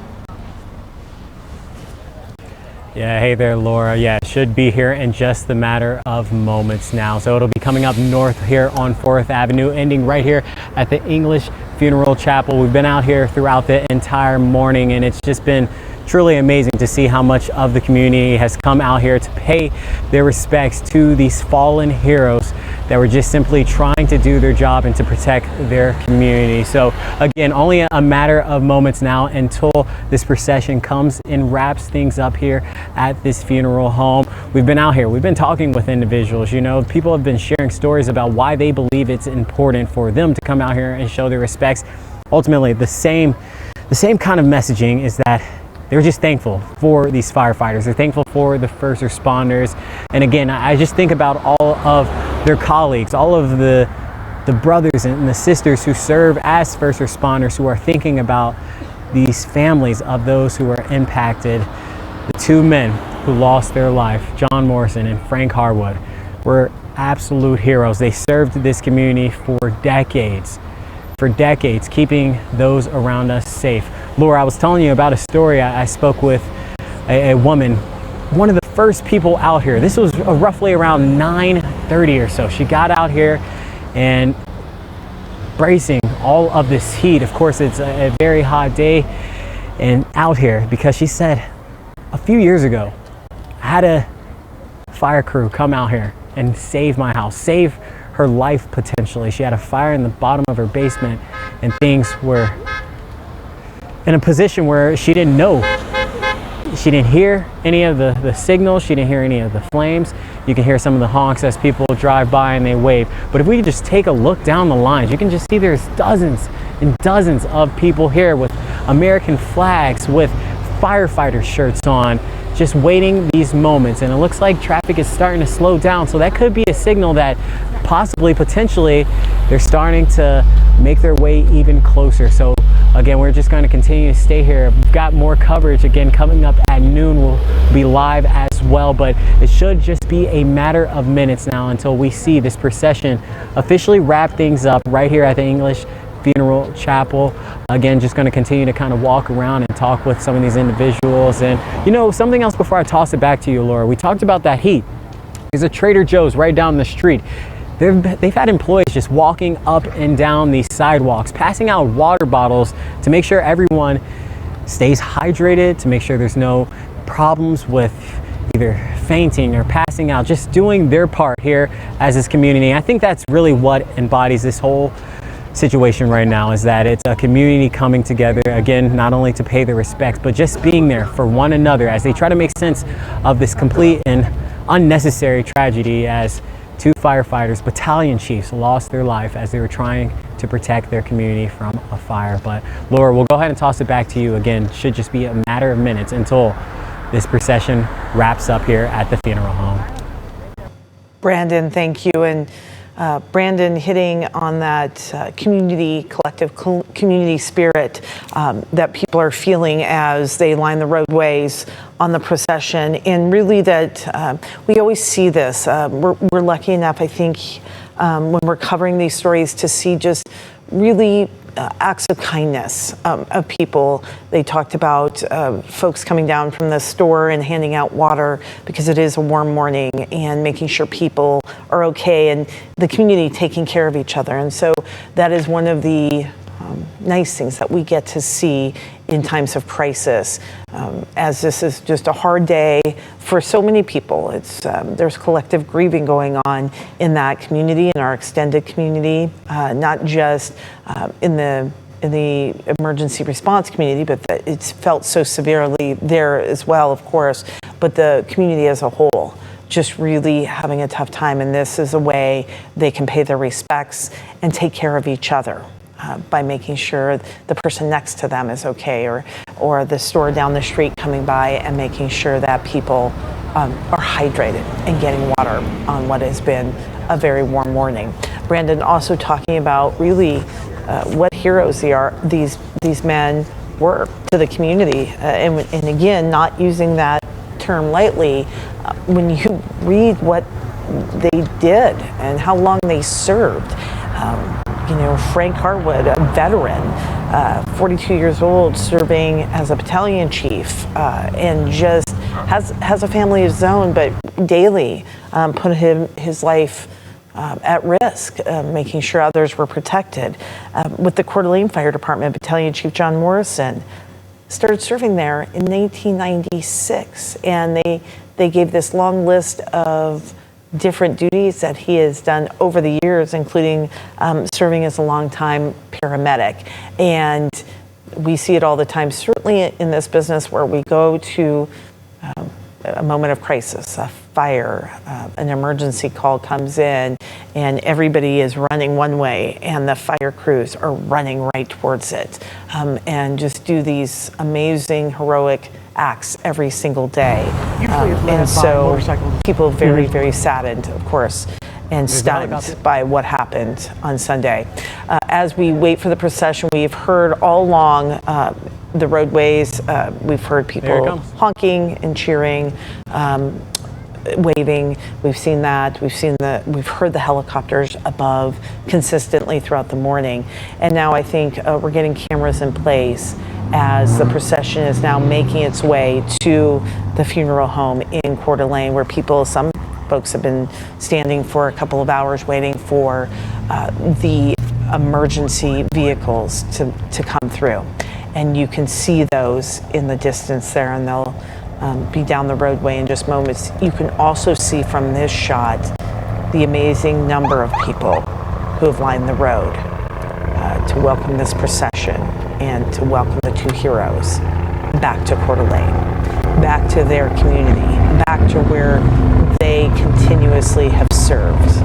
Yeah, hey there, Laura. Yeah, it should be here in just a matter of moments now. So it'll be coming up north here on 4th Avenue, ending right here at the English Funeral Chapel. We've been out here throughout the entire morning, and it's just been truly amazing to see how much of the community has come out here to pay their respects to these fallen heroes that were just simply trying to do their job and to protect their community. So again, only a matter of moments now until this procession comes and wraps things up here at this funeral home. We've been out here, we've been talking with individuals, you know, people have been sharing stories about why they believe it's important for them to come out here and show their respects. Ultimately, the same kind of messaging is that they're just thankful for these firefighters. They're thankful for the first responders. And again, I just think about all of their colleagues, all of the brothers and the sisters who serve as first responders, who are thinking about these families of those who are impacted. The two men who lost their life, John Morrison and Frank Harwood, were absolute heroes. They served this community for decades, keeping those around us safe. Laura, I was telling you about a story. I spoke with a woman, one of the first people out here. This was roughly around 9:30 or so. She got out here and bracing all of this heat. Of course, it's a very hot day and out here, because she said a few years ago, I had a fire crew come out here and save my house, save her life potentially. She had a fire in the bottom of her basement, and things were in a position where she didn't know. She didn't hear any of the signals. She didn't hear any of the flames. You can hear some of the honks as people drive by and they wave. But if we could just take a look down the lines, you can just see there's dozens and dozens of people here with American flags, with firefighter shirts on, just waiting these moments. And it looks like traffic is starting to slow down. So that could be a signal that possibly, potentially, they're starting to make their way even closer. So again, we're just going to continue to stay here. We've got more coverage again coming up at noon. We'll be live as well, but it should just be a matter of minutes now until we see this procession officially wrap things up right here at the English Funeral Chapel. Again, just going to continue to kind of walk around and talk with some of these individuals. And you know, something else before I toss it back to you, Laura, we talked about that heat. There's a Trader Joe's right down the street. They've had employees just walking up and down these sidewalks, passing out water bottles to make sure everyone stays hydrated, to make sure there's no problems with either fainting or passing out, just doing their part here as this community. I think that's really what embodies this whole situation right now, is that it's a community coming together, again, not only to pay their respects, but just being there for one another as they try to make sense of this complete and unnecessary tragedy, as two firefighters, battalion chiefs, lost their life as they were trying to protect their community from a fire. But Laura, we'll go ahead and toss it back to you. Again, should just be a matter of minutes until this procession wraps up here at the funeral home. Brandon, thank you. And Brandon, hitting on that collective community spirit that people are feeling as they line the roadways on the procession, and really that we always see this. We're lucky enough, I think, when we're covering these stories to see just really acts of kindness of people. They talked about folks coming down from the store and handing out water because it is a warm morning, and making sure people are okay, and the community taking care of each other. And so that is one of the nice things that we get to see in times of crisis, as this is just a hard day for so many people. It's there's collective grieving going on in that community, in our extended community, not just in the emergency response community, but it's felt so severely there as well, of course, but the community as a whole just really having a tough time. And this is a way they can pay their respects and take care of each other. By making sure the person next to them is okay, or the store down the street coming by, and making sure that people are hydrated and getting water on what has been a very warm morning. Brandon also talking about really what heroes these men were to the community, and again, not using that term lightly. When you read what they did and how long they served. Frank Harwood, a veteran, 42 years old, serving as a battalion chief, and just has a family of his own, but daily put his life at risk, making sure others were protected. With the Coeur d'Alene Fire Department, Battalion Chief John Morrison started serving there in 1996, and they gave this long list of different duties that he has done over the years, including serving as a longtime paramedic. And we see it all the time, certainly in this business, where we go to a moment of crisis, a fire, an emergency call comes in, and everybody is running one way, and the fire crews are running right towards it, and just do these amazing, heroic acts every single day. And so people very, very saddened, of course, and stunned by what happened on Sunday. As we wait for the procession, we've heard all along the roadways, we've heard people honking and cheering, waving. We've seen that. We've heard the helicopters above consistently throughout the morning. And now I think we're getting cameras in place as the procession is now making its way to the funeral home in Coeur d'Alene, where some folks have been standing for a couple of hours waiting for the emergency vehicles to come through. And you can see those in the distance there, and they'll be down the roadway in just moments. You can also see from this shot the amazing number of people who have lined the road to welcome this procession and to welcome the two heroes back to Coeur d'Alene, back to their community, back to where they continuously have served.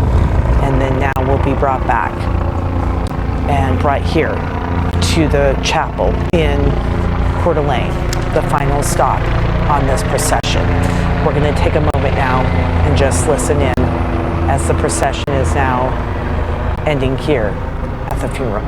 And then now will be brought back and brought here to the chapel in Coeur d'Alene, the final stop on this procession. We're going to take a moment now and just listen in as the procession is now ending here at the funeral.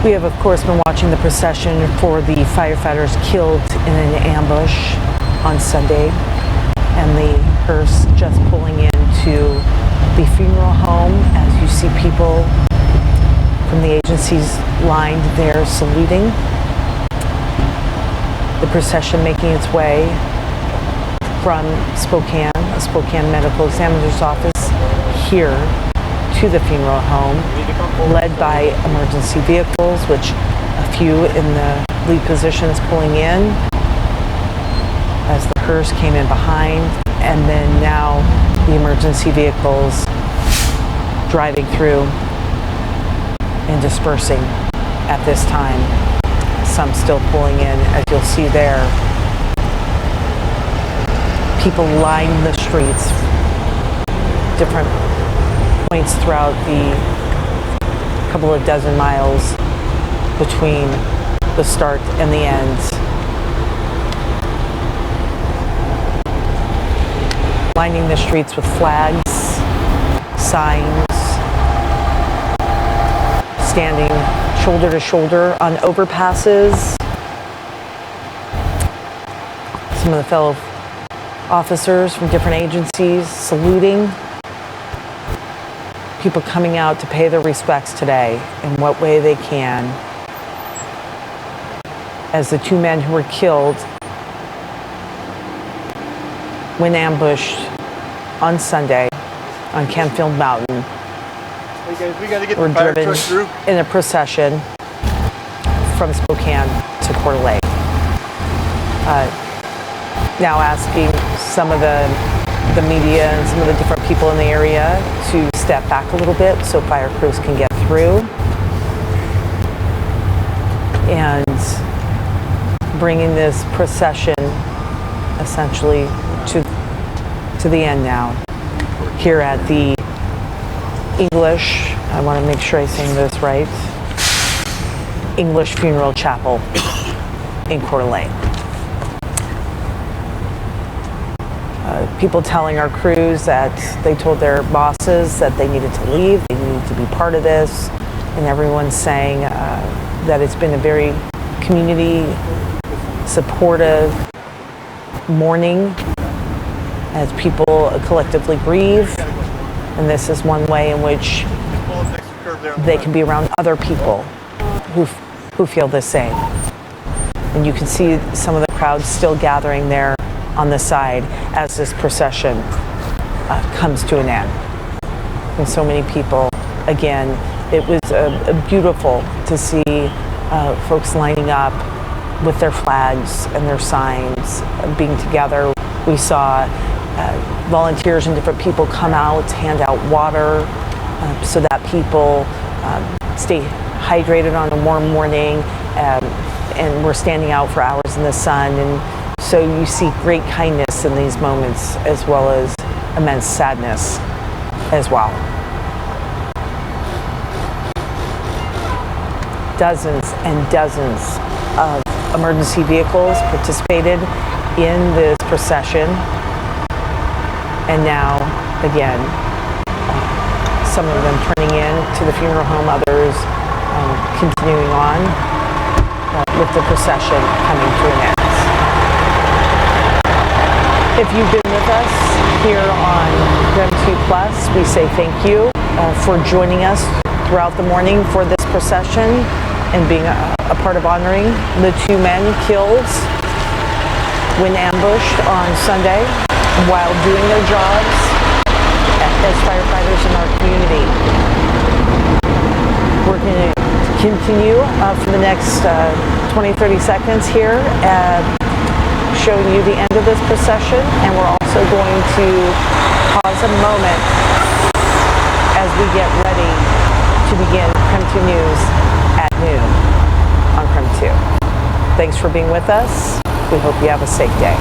We have, of course, been watching the procession for the firefighters killed in an ambush on Sunday, and the hearse just pulling into the funeral home as you see people from the agencies lined there saluting. The procession making its way from Spokane, a Spokane medical examiner's office, here to the funeral home, led by emergency vehicles, which a few in the lead positions pulling in as the hearse came in behind, and then now the emergency vehicles driving through and dispersing at this time. Some still pulling in, as you'll see there. People line the streets, different points throughout the couple of dozen miles between the start and the end. Lining the streets with flags, signs, standing shoulder to shoulder on overpasses. Some of the fellow officers from different agencies saluting. People coming out to pay their respects today in what way they can, as the two men who were killed when ambushed on Sunday on Canfield Mountain were driven in a procession from Spokane to Coeur d'Alene. Now asking some of the media and some of the different people in the area to step back a little bit so fire crews can get through, and bringing this procession essentially to the end now here at the English, I want to make sure I'm saying this right, English Funeral Chapel in Coeur d'Alene. People telling our crews that they told their bosses that they needed to leave, they needed to be part of this, and everyone's saying that it's been a very community supportive mourning as people collectively grieve, and this is one way in which they can be around other people who feel the same. And you can see some of the crowds still gathering there on the side as this procession comes to an end. And so many people, again, it was beautiful to see folks lining up with their flags and their signs, being together. We saw volunteers and different people come out, hand out water so that people stay hydrated on a warm morning, and we're standing out for hours in the sun. And so you see great kindness in these moments, as well as immense sadness as well. Dozens and dozens of emergency vehicles participated in this procession. And now, again, some of them turning in to the funeral home, others continuing on with the procession coming to an end. If you've been with us here on KREM 2+, we say thank you for joining us throughout the morning for this procession and being a part of honoring the two men killed when ambushed on Sunday while doing their jobs as firefighters in our community. We're going to continue for the next 20-30 seconds here showing you the end of this procession, and we're also going to pause a moment as we get ready to begin KREM 2 News at noon on KREM 2. Thanks for being with us. We hope you have a safe day.